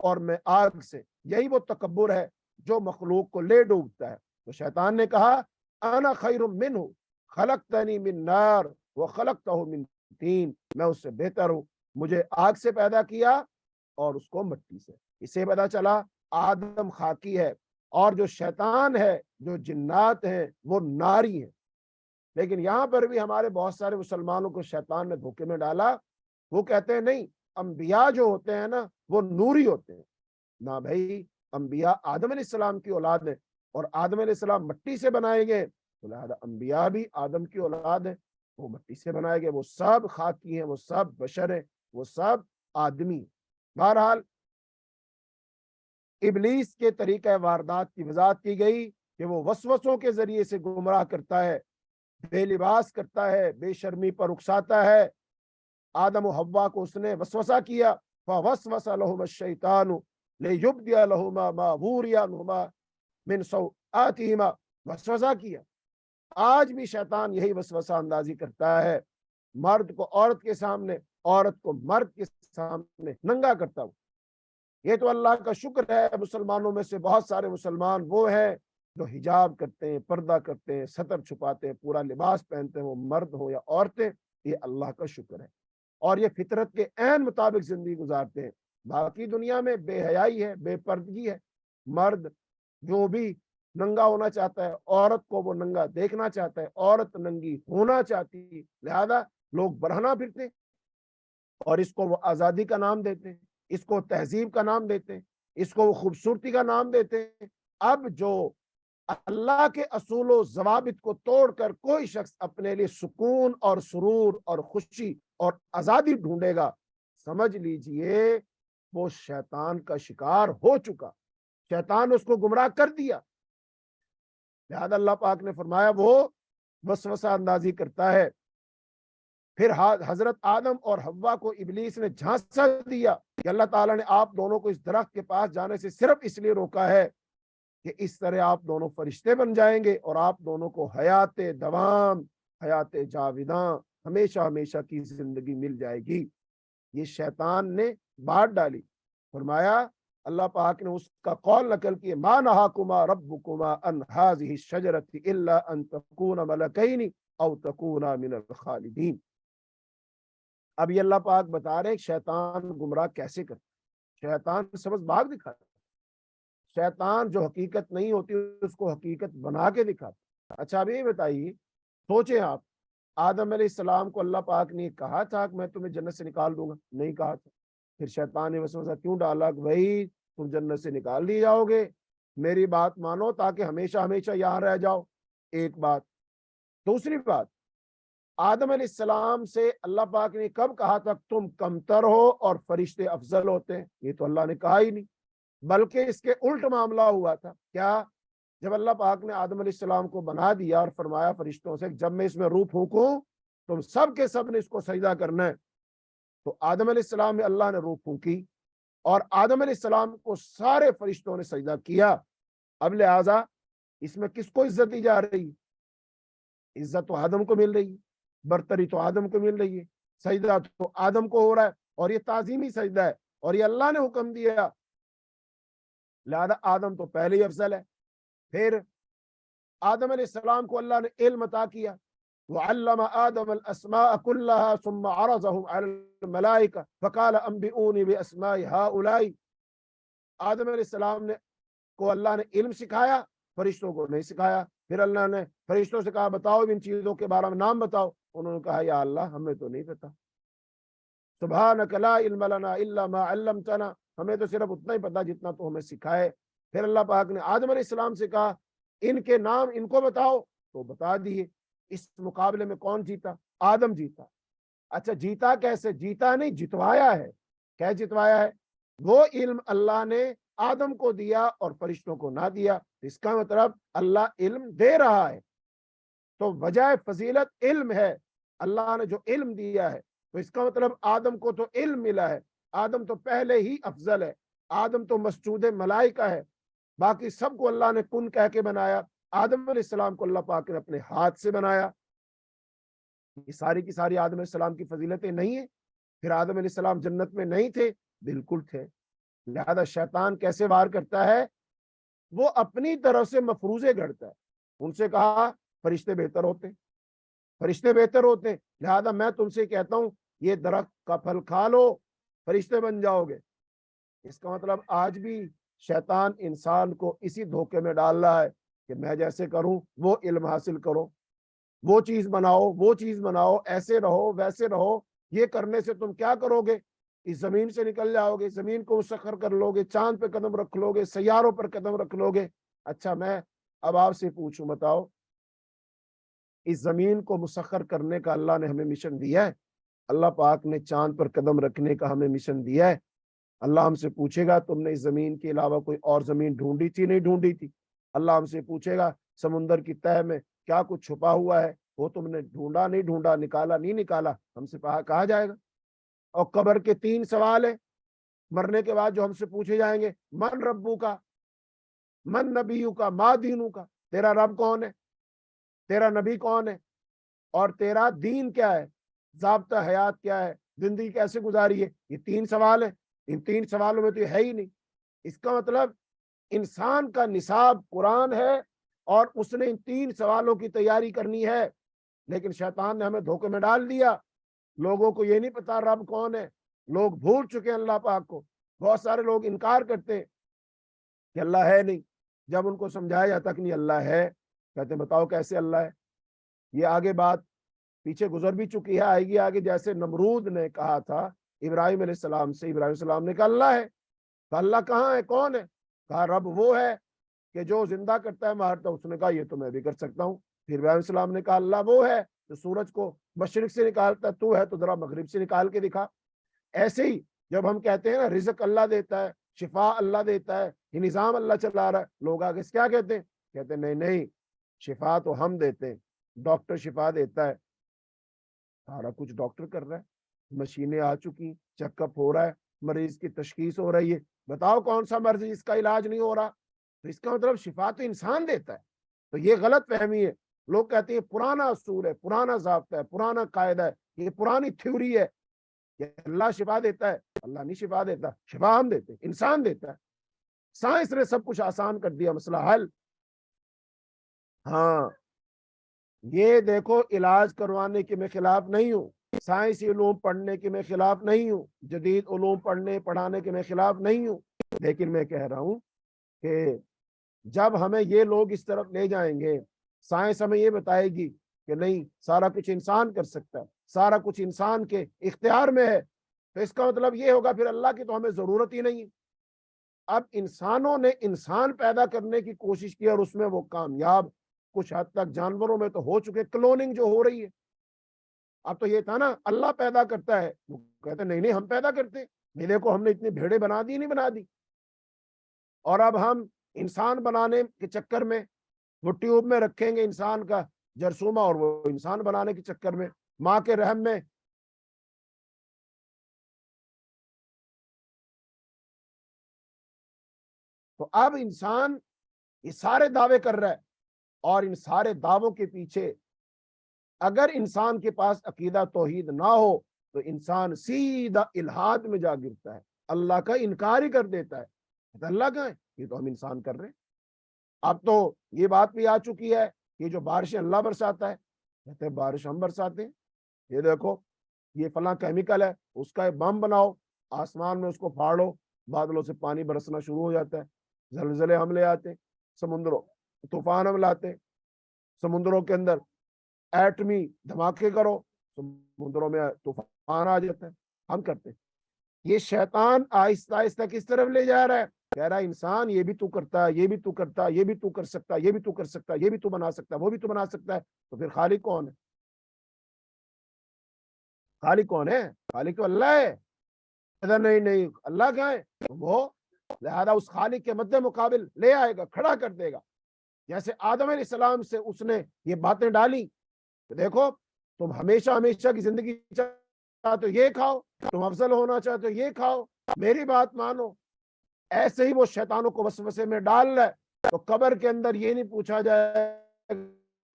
اور میں آگ سے، یہی وہ تکبر ہے جو مخلوق کو لے ڈوبتا ہے۔ تو شیطان نے کہا انا خیر منہ خلقتنی من نار وخلقتہ من طین، میں اس سے بہتر ہوں، مجھے آگ سے پیدا کیا اور اس کو مٹی سے۔ اسے پتا چلا آدم خاکی ہے اور جو شیطان ہے، جو جنات ہیں، وہ ناری ہیں۔ لیکن یہاں پر بھی ہمارے بہت سارے مسلمانوں کو شیطان نے دھوکے میں ڈالا، وہ کہتے ہیں نہیں، انبیاء جو ہوتے ہیں نا وہ نوری ہوتے ہیں۔ نہ بھائی، انبیاء آدم علیہ السلام کی اولاد ہے اور آدم علیہ السلام مٹی سے بنائے گئے، تو لہذا انبیاء بھی آدم کی اولاد ہے، وہ مٹی سے بنائے گئے، وہ سب خاکی ہیں، وہ سب بشر ہیں، وہ سب آدمی ہیں۔ بہرحال ابلیس کے طریقہ واردات کی وضاحت کی گئی کہ وہ وسوسوں کے ذریعے سے گمراہ کرتا ہے، بے لباس کرتا ہے، بے شرمی پر اکساتا ہے۔ آدم و حوا کو اس نے وسوسہ کیا، فوسوس لہما الشیطان لیبدی لہما ما ورئی عنہما من سوآتہما، وسوسہ کیا۔ آج بھی شیطان یہی وسوسہ اندازی کرتا ہے، مرد کو عورت کے سامنے، عورت کو مرد کے سامنے ننگا کرتا ہوں۔ یہ تو اللہ کا شکر ہے، مسلمانوں میں سے بہت سارے مسلمان وہ ہیں جو حجاب کرتے ہیں، پردہ کرتے ہیں، ستر چھپاتے ہیں، پورا لباس پہنتے ہیں، وہ مرد ہو یا عورتیں، یہ اللہ کا شکر ہے اور یہ فطرت کے عین مطابق زندگی گزارتے ہیں۔ باقی دنیا میں بے حیائی ہے، بے پردگی ہے، مرد جو بھی ننگا ہونا چاہتا ہے، عورت کو وہ ننگا دیکھنا چاہتا ہے، عورت ننگی ہونا چاہتی ہے، لہذا لوگ برہنہ پھرتے ہیں اور اس کو وہ آزادی کا نام دیتے ہیں، اس کو تہذیب کا نام دیتے ہیں، اس کو وہ خوبصورتی کا نام دیتے ہیں۔ اب جو اللہ کے اصول و ضوابط کو توڑ کر کوئی شخص اپنے لیے سکون اور سرور اور خوشی اور آزادی ڈھونڈے گا، سمجھ لیجئے وہ شیطان کا شکار ہو چکا، شیطان نے اس کو گمراہ کر دیا۔ لہذا اللہ پاک نے فرمایا وہ وسوسہ اندازی کرتا ہے۔ پھر حضرت آدم اور حوا کو ابلیس نے جھانسا دیا کہ اللہ تعالیٰ نے آپ دونوں کو اس درخت کے پاس جانے سے صرف اس لیے روکا ہے کہ اس طرح آپ دونوں فرشتے بن جائیں گے اور آپ دونوں کو حیات دوام، حیات جاوداں، ہمیشہ ہمیشہ کی زندگی مل جائے گی۔ یہ شیطان نے بات ڈالی۔ فرمایا اللہ پاک نے اس کا قول نقل کیے، ما نہاکما ربکما ان ہذہ الشجرۃ الا ان تکونا ملکین او تکونا من الخالدین۔ اب یہ اللہ پاک بتا رہے ہیں شیطان گمراہ کیسے کرتا ہے۔ شیطان سبز باغ دکھاتا ہے، شیطان جو حقیقت نہیں ہوتی اس کو حقیقت بنا کے دکھاتا ہے۔ اچھا اب یہ بتائیے، سوچیں آپ، آدم علیہ السلام کو اللہ پاک نے کہا تھا کہ میں تمہیں جنت سے نکال دوں گا؟ نہیں کہا تھا۔ پھر شیطان نے وسوسہ کیوں ڈالا کہ بھائی تم جنت سے نکال دی جاؤ گے، میری بات مانو تاکہ ہمیشہ ہمیشہ یہاں رہ جاؤ۔ ایک بات۔ دوسری بات، آدم علیہ السلام سے اللہ پاک نے کب کہا تھا تم کمتر ہو اور فرشتے افضل ہوتے ہیں؟ یہ تو اللہ نے کہا ہی نہیں، بلکہ اس کے الٹ معاملہ ہوا تھا۔ کیا؟ جب اللہ پاک نے آدم علیہ السلام کو بنا دیا اور فرمایا فرشتوں سے جب میں اس میں روح پھونکوں تم سب کے سب نے اس کو سجدہ کرنا ہے، تو آدم علیہ السلام میں اللہ نے روح پھونکی اور آدم علیہ السلام کو سارے فرشتوں نے سجدہ کیا۔ اب لہذا اس میں کس کو عزت دی جا رہی ہے؟ عزت تو آدم کو مل رہی ہے، برتری تو آدم کو مل رہی ہے، سجدہ تو آدم کو ہو رہا ہے اور یہ تعظیمی سجدہ ہے اور یہ اللہ نے حکم دیا، لہذا آدم تو پہلے ہی افضل ہے۔ پھر آدم علیہ السلام کو اللہ نے علم عطا کیا، وعلم آدم الاسماء كلها ثم عرضهم على الملائكة فقال انبئوني باسماء هؤلاء۔ آدم علیہ السلام کو اللہ نے علم سکھایا، فرشتوں کو نہیں سکھایا۔ پھر اللہ نے فرشتوں سے کہا بتاؤ ان چیزوں کے بارے میں نام بتاؤ، انہوں نے کہا یا اللہ ہمیں تو نہیں پتا، سبحانک لا علم لنا الا ما علمتنا، ہمیں تو صرف اتنا ہی پتا جتنا تو ہمیں سکھائے۔ پھر اللہ پاک نے آدم علیہ السلام سے کہا ان کے نام ان کو بتاؤ، تو بتا دیے۔ اس مقابلے میں کون جیتا؟ آدم جیتا۔ اچھا جیتا کیسے؟ جیتا نہیں، جتوایا ہے۔ کیا جتوایا ہے؟ وہ علم اللہ نے آدم کو دیا اور فرشتوں کو نہ دیا، اس کا مطلب اللہ علم دے رہا ہے، تو وجہ فضیلت علم ہے، اللہ نے جو علم دیا ہے، تو اس کا مطلب آدم کو تو علم ملا ہے، آدم تو پہلے ہی افضل ہے، آدم تو مسجود ملائکہ ہے، باقی سب کو اللہ نے کن کہہ کے بنایا، آدم علیہ السلام کو اللہ پاک نے اپنے ہاتھ سے بنایا۔ یہ ساری کی ساری آدم علیہ السلام کی فضیلتیں نہیں ہیں؟ پھر آدم علیہ السلام جنت میں نہیں تھے؟ بالکل تھے۔ لہذا شیطان کیسے وار کرتا ہے؟ وہ اپنی طرف سے مفروضے گھڑتا ہے. ان سے کہا فرشتے بہتر ہوتے ہیں، فرشتے بہتر ہوتے ہیں، لہذا میں تم سے کہتا ہوں یہ درخت کا پھل کھا لو، فرشتے بن جاؤ گے. اس کا مطلب آج بھی شیطان انسان کو اسی دھوکے میں ڈال رہا ہے کہ میں جیسے کروں وہ علم حاصل کرو، وہ چیز بناؤ، وہ چیز بناؤ، ایسے رہو ویسے رہو. یہ کرنے سے تم کیا کرو گے؟ اس زمین سے نکل جاؤ گے، زمین کو مسخر کر لو گے، چاند پہ قدم رکھ لو گے، سیاروں پر قدم رکھ لو گے. اچھا میں اب آپ سے پوچھوں، بتاؤ اس زمین کو مسخر کرنے کا اللہ نے ہمیں مشن دیا ہے؟ اللہ پاک نے چاند پر قدم رکھنے کا ہمیں مشن دیا ہے؟ اللہ ہم سے پوچھے گا تم نے اس زمین کے علاوہ کوئی اور زمین ڈھونڈی تھی؟ نہیں ڈھونڈی تھی. اللہ ہم سے پوچھے گا سمندر کی تہ میں کیا کچھ چھپا ہوا ہے، وہ تم نے ڈھونڈا نہیں ڈھونڈا، نکالا نہیں نکالا؟ ہم سے کہا جائے گا. اور قبر کے 3 سوال ہیں مرنے کے بعد جو ہم سے پوچھے جائیں گے: من ربو کا، من نبیو کا، ما دینو کا. تیرا رب کون ہے، تیرا نبی کون ہے، اور تیرا دین کیا ہے، ضابطہ حیات کیا ہے، زندگی کیسے گزاری ہے. یہ 3 سوال ہیں. ان 3 سوالوں میں تو یہ ہے ہی نہیں. اس کا مطلب انسان کا نصاب قرآن ہے اور اس نے ان 3 سوالوں کی تیاری کرنی ہے. لیکن شیطان نے ہمیں دھوکے میں ڈال دیا. لوگوں کو یہ نہیں پتا رب کون ہے، لوگ بھول چکے ہیں اللہ پاک کو. بہت سارے لوگ انکار کرتے ہیں کہ اللہ ہے نہیں. جب ان کو سمجھایا جاتا کہ نہیں اللہ ہے، کہتے ہیں بتاؤ کیسے اللہ ہے. یہ آگے بات پیچھے گزر بھی چکی ہے، آئے گی آگے. جیسے نمرود نے کہا تھا ابراہیم علیہ السلام سے، ابراہیم علیہ السلام نے کہا اللہ ہے. کہا اللہ کہاں ہے، کون ہے؟ کہا رب وہ ہے کہ جو زندہ کرتا ہے مارتا. اس نے کہا یہ تو میں بھی کر سکتا ہوں. پھر ابراہیم علیہ السلام نے کہا اللہ وہ ہے جو سورج کو مشرق سے نکالتا، تو ہے تو ذرا مغرب سے نکال کے دکھا. ایسے ہی جب ہم کہتے ہیں نا رزق اللہ دیتا ہے، شفا اللہ دیتا ہے، یہ نظام اللہ چلا رہا ہے، لوگ آگے کیا کہتے ہیں؟ کہتے ہیں نہیں نہیں، شفا تو ہم دیتے ہیں، ڈاکٹر شفا دیتا ہے. سارا کچھ ڈاکٹر کر رہا ہے، مشینیں آ چکی، چیک اپ ہو رہا ہے، مریض کی تشخیص ہو رہی ہے. بتاؤ کون سا مرض اس کا علاج نہیں ہو رہا؟ تو اس کا مطلب شفا تو انسان دیتا ہے. تو یہ غلط فہمی ہے. لوگ کہتے ہیں پرانا اصول ہے، پرانا ضابطہ ہے، پرانا قاعدہ ہے، یہ پرانی تھیوری ہے کہ اللہ شفا دیتا ہے. اللہ نہیں شفا دیتا، شفا ہم دیتے، انسان دیتا ہے. سائنس نے سب کچھ آسان کر دیا، مسئلہ حل. ہاں یہ دیکھو، علاج کروانے کے میں خلاف نہیں ہوں، سائنسی علوم پڑھنے کے میں خلاف نہیں ہوں، جدید علوم پڑھانے کے میں خلاف نہیں ہوں. لیکن میں کہہ رہا ہوں کہ جب ہمیں یہ لوگ اس طرف لے جائیں گے، سائنس ہمیں یہ بتائے گی کہ نہیں سارا کچھ انسان کر سکتا ہے، سارا کچھ انسان کے اختیار میں ہے، تو اس کا مطلب یہ ہوگا پھر اللہ کی تو ہمیں ضرورت ہی نہیں. اب انسانوں نے انسان پیدا کرنے کی کوشش کی اور اس میں وہ کامیاب کچھ حد تک. جانوروں میں تو ہو چکے، کلوننگ جو ہو رہی ہے. اب تو یہ تھا نا اللہ پیدا کرتا ہے، وہ کہتے نہیں نہیں ہم پیدا کرتے. میلے کو ہم نے اتنی بھیڑیں بنا دی، نہیں بنا دی. اور اب ہم انسان بنانے کے چکر میں وہ ٹیوب میں رکھیں گے انسان کا جرثومہ، اور وہ انسان بنانے کے چکر میں ماں کے رحم میں تو اب انسان یہ سارے دعوے کر رہا ہے. اور ان سارے دعووں کے پیچھے اگر انسان کے پاس عقیدہ توحید نہ ہو تو انسان سیدھا الحاد میں جا گرتا ہے، اللہ کا انکار ہی کر دیتا ہے. اللہ کہاں ہے؟ یہ تو ہم انسان کر رہے ہیں. اب تو یہ بات بھی آ چکی ہے کہ جو بارشیں اللہ برساتا ہے، کہتے ہیں بارش ہم برساتے ہیں. یہ دیکھو یہ فلاں کیمیکل ہے، اس کا بم بناؤ، آسمان میں اس کو پھاڑو، بادلوں سے پانی برسنا شروع ہو جاتا ہے، زلزلے حملے آتے، سمندروں طوفان حملے آتے، سمندروں کے اندر ایٹمی دھماکے کرو، سمندروں میں طوفان آ جاتا ہے. ہم کرتے. یہ شیطان آہستہ آہستہ کس طرف لے جا رہا ہے؟ کہہ رہا ہے انسان یہ بھی تو کرتا ہے، یہ بھی تو کرتا ہے، یہ بھی تو کر سکتا ہے، یہ بھی تو کر سکتا ہے، یہ بھی تو بنا سکتا ہے، وہ بھی تو بنا سکتا ہے. تو پھر خالق کون ہے؟ خالق کون ہے؟ خالق تو اللہ ہے. نہیں نہیں اللہ کہاں ہے؟ وہ لہذا اس خالق کے مد مقابل لے آئے گا، کھڑا کر دے گا. جیسے آدم علیہ السلام سے اس نے یہ باتیں ڈالی کہ دیکھو تم ہمیشہ ہمیشہ کی زندگی چاہتے ہو یہ کھاؤ، تم افضل ہونا چاہتے ہو یہ کھاؤ، میری بات مانو. ایسے ہی وہ شیطانوں کو وسوسے میں ڈال رہا ہے. تو قبر کے اندر یہ نہیں پوچھا جائے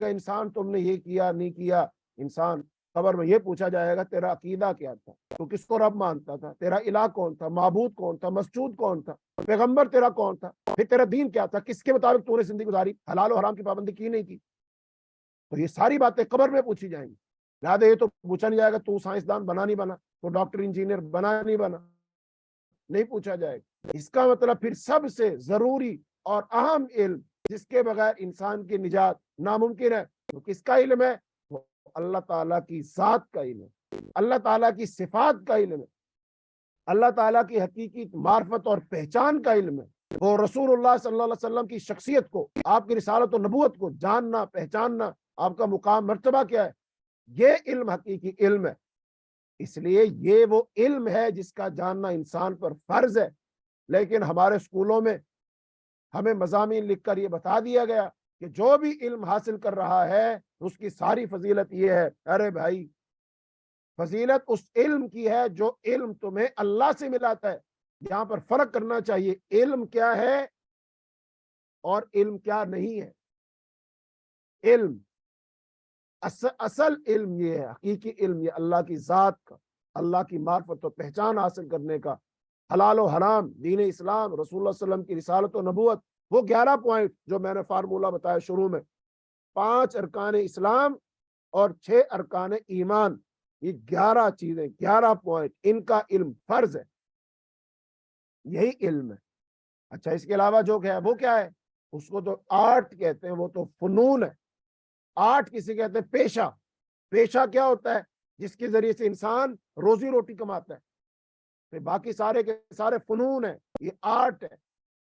کہ انسان تم نے یہ کیا نہیں کیا. انسان قبر میں یہ پوچھا جائے گا تیرا عقیدہ کیا تھا, تو کس کو رب مانتا تھا, تیرا الہ کون تھا, معبود کون تھا, مسجود کون تھا, پیغمبر تیرا کون تھا, پھر تیرا دین کیا تھا, کس کے مطابق تو نے زندگی گزاری, حلال و حرام کی پابندی کی نہیں کی. تو یہ ساری باتیں قبر میں پوچھی جائیں گی. لہٰذا یہ تو پوچھا نہیں جائے گا تو سائنسدان بنا نہیں بنا, تو ڈاکٹر انجینئر بنا نہیں بنا, نہیں پوچھا جائے گا. اس کا مطلب پھر سب سے ضروری اور اہم علم جس کے بغیر انسان کی نجات ناممکن ہے, تو کس کا علم ہے؟ وہ اللہ تعالیٰ کی ذات کا علم ہے, اللہ تعالیٰ کی صفات کا علم ہے, اللہ تعالیٰ کی حقیقی معرفت اور پہچان کا علم ہے. وہ رسول اللہ صلی اللہ علیہ وسلم کی شخصیت کو, آپ کی رسالت و نبوت کو جاننا, پہچاننا, آپ کا مقام مرتبہ کیا ہے, یہ علم حقیقی علم ہے. اس لیے یہ وہ علم ہے جس کا جاننا انسان پر فرض ہے. لیکن ہمارے اسکولوں میں ہمیں مضامین لکھ کر یہ بتا دیا گیا کہ جو بھی علم حاصل کر رہا ہے اس کی ساری فضیلت یہ ہے. ارے بھائی, فضیلت اس علم کی ہے جو علم تمہیں اللہ سے ملاتا ہے. یہاں پر فرق کرنا چاہیے, علم کیا ہے اور علم کیا نہیں ہے. علم اصل علم یہ ہے, حقیقی علم یہ اللہ کی ذات کا, اللہ کی معرفت و پہچان حاصل کرنے کا, حلال و حرام, دین اسلام, رسول اللہ صلی اللہ علیہ وسلم کی رسالت و نبوت, وہ 11 پوائنٹ جو میں نے فارمولہ بتایا شروع میں, 5 ارکان اسلام اور 6 ارکان ایمان, یہ 11 چیزیں, 11 پوائنٹ, ان کا علم فرض ہے. یہی علم ہے. اچھا, اس کے علاوہ جو ہے وہ کیا ہے, اس کو تو آرٹ کہتے ہیں, وہ تو فنون ہے. آرٹ کسی کہتے ہیں پیشہ. پیشہ کیا ہوتا ہے؟ جس کے ذریعے سے انسان روزی روٹی کماتا ہے. پھر باقی سارے کے سارے فنون ہیں, یہ آرٹ ہے,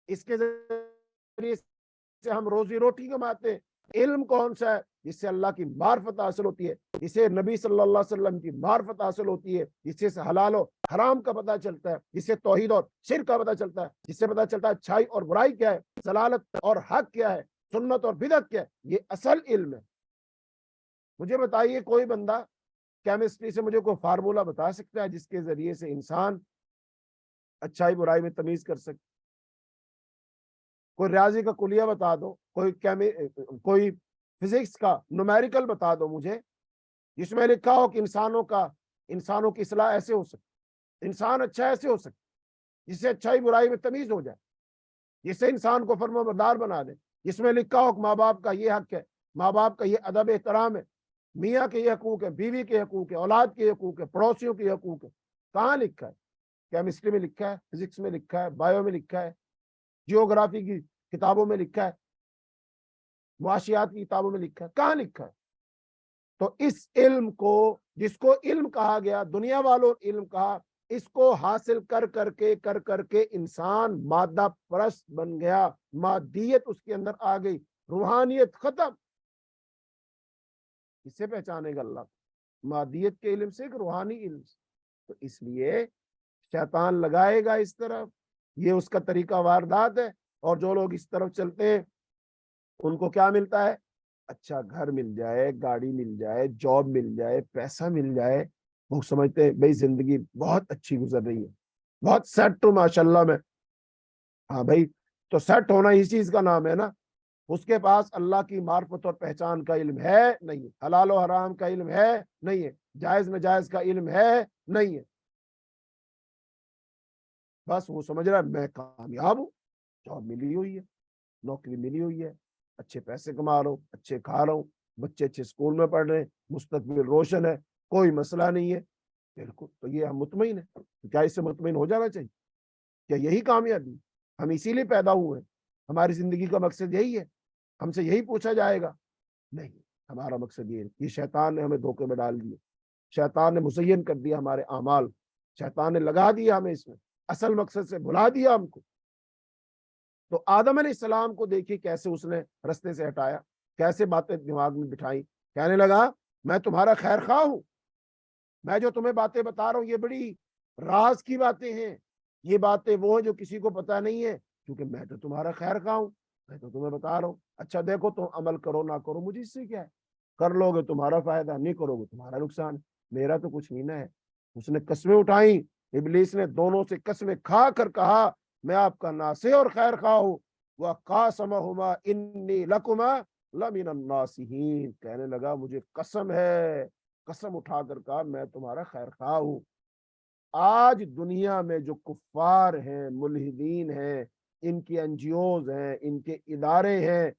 اس کے ذریعے سے ہم روزی روٹی کماتے ہیں. علم کون سا ہے؟ جس سے اللہ کی معرفت حاصل ہوتی ہے, جسے نبی صلی اللہ علیہ وسلم کی معرفت حاصل ہوتی ہے, جس سے حلال و حرام کا پتہ چلتا ہے, جس سے توحید اور شرک کا پتہ چلتا ہے, جس سے پتہ چلتا ہے اچھائی اور برائی کیا ہے, ضلالت اور حق کیا ہے, سنت اور بدعت کیا ہے. یہ اصل علم ہے. مجھے بتائیے کوئی بندہ کیمسٹری سے مجھے کوئی فارمولہ بتا سکتا ہے جس کے ذریعے سے انسان اچھائی برائی میں تمیز کر سکے؟ کوئی ریاضی کا کلیہ بتا دو, کوئی فزکس کا نومیریکل بتا دو مجھے, جس میں لکھا ہو کہ انسانوں کی اصلاح ایسے ہو سکتی, انسان اچھا ایسے ہو سکتا, جس سے اچھائی برائی میں تمیز ہو جائے, جس سے انسان کو فرما بردار بنا دے, جس میں لکھا ہو کہ ماں باپ کا یہ حق ہے, ماں باپ کا یہ ادب احترام ہے, میاں کے یہ حقوق ہے, بیوی کے حقوق ہے, اولاد کے حقوق ہے, پڑوسیوں کے حقوق ہے. کہاں لکھا ہے؟ کیمسٹری میں لکھا ہے, فزکس میں لکھا ہے, بایو میں لکھا ہے, جیوگرافی کی کتابوں میں لکھا ہے, معاشیات کی کتابوں میں لکھا ہے, کہاں لکھا ہے؟ تو اس علم کو, جس کو علم کہا گیا, دنیا والوں علم کہا, اس کو حاصل کر کے انسان مادہ پرست بن گیا, مادیت اس کے اندر آ گئی, روحانیت ختم. اس سے پہچانے گا اللہ, مادیت کے علم سے, روحانی علم سے. تو اس لیے شیطان لگائے گا اس طرف, یہ اس کا طریقہ واردات ہے. اور جو لوگ اس طرف چلتے ہیں ان کو کیا ملتا ہے؟ اچھا گھر مل جائے, گاڑی مل جائے, جاب مل جائے, پیسہ مل جائے, وہ سمجھتے ہیں بھائی زندگی بہت اچھی گزر رہی ہے, بہت سیٹ ہوں ماشاء اللہ میں. ہاں بھائی, تو سیٹ ہونا اس چیز کا نام ہے نا. اس کے پاس اللہ کی معرفت اور پہچان کا علم ہے نہیں, حلال و حرام کا علم ہے نہیں ہے, جائز ناجائز کا علم ہے نہیں ہے. بس وہ سمجھ رہا ہے میں کامیاب ہوں, جاب ملی ہوئی ہے, نوکری ملی ہوئی ہے, اچھے پیسے کما رہا ہوں, اچھے کھا رہا ہوں, بچے اچھے اسکول میں پڑھ رہے ہیں, مستقبل روشن ہے, کوئی مسئلہ نہیں ہے. بالکل, تو یہ ہم مطمئن ہیں. تو کیا اس سے مطمئن ہو جانا چاہیے؟ کیا یہی کامیابی؟ ہم اسی لیے پیدا ہوئے ہیں, ہماری زندگی کا مقصد یہی ہے, ہم سے یہی پوچھا جائے گا؟ نہیں, ہمارا مقصد یہ شیطان نے ہمیں دھوکے میں ڈال دیے, شیطان نے مزین کر دیا ہمارے اعمال, شیطان نے لگا دیا ہمیں اس میں, اصل مقصد سے بھلا دیا ہم کو. تو آدم علیہ السلام کو دیکھیے کیسے اس نے رستے سے ہٹایا, کیسے باتیں دماغ میں بٹھائی, کہنے لگا میں تمہارا خیر خواہ ہوں, میں جو تمہیں باتیں بتا رہا ہوں یہ بڑی راز کی باتیں ہیں, یہ باتیں وہ ہیں جو کسی کو پتہ نہیں ہے, کیونکہ میں تو تمہارا خیر خواہ ہوں, میں تو تمہیں بتا رہا ہوں. اچھا دیکھو تم عمل کرو نہ کرو مجھے اس سے کیا ہے, کر لو گے تمہارا فائدہ, نہیں کرو گے تمہارا نقصان, میرا تو کچھ نہیں ہے. اس نے قسمیں اٹھائیں, ابلیس نے دونوں سے قسمیں کھا کر کہا میں آپ کا ناصح اور خیر خواہ ہوں. وَقَاسَمَهُمَا إِنِّي لَكُمَا لَمِنَ النَّاصِحِينَ, کہنے لگا مجھے قسم ہے قسم اٹھا کر کہا میں تمہارا خیر خواہ ہوں۔ آج دنیا میں جو کفار ہیں، ملحدین ہیں، ان کی NGOs ہیں، ان کے ادارے ہیں،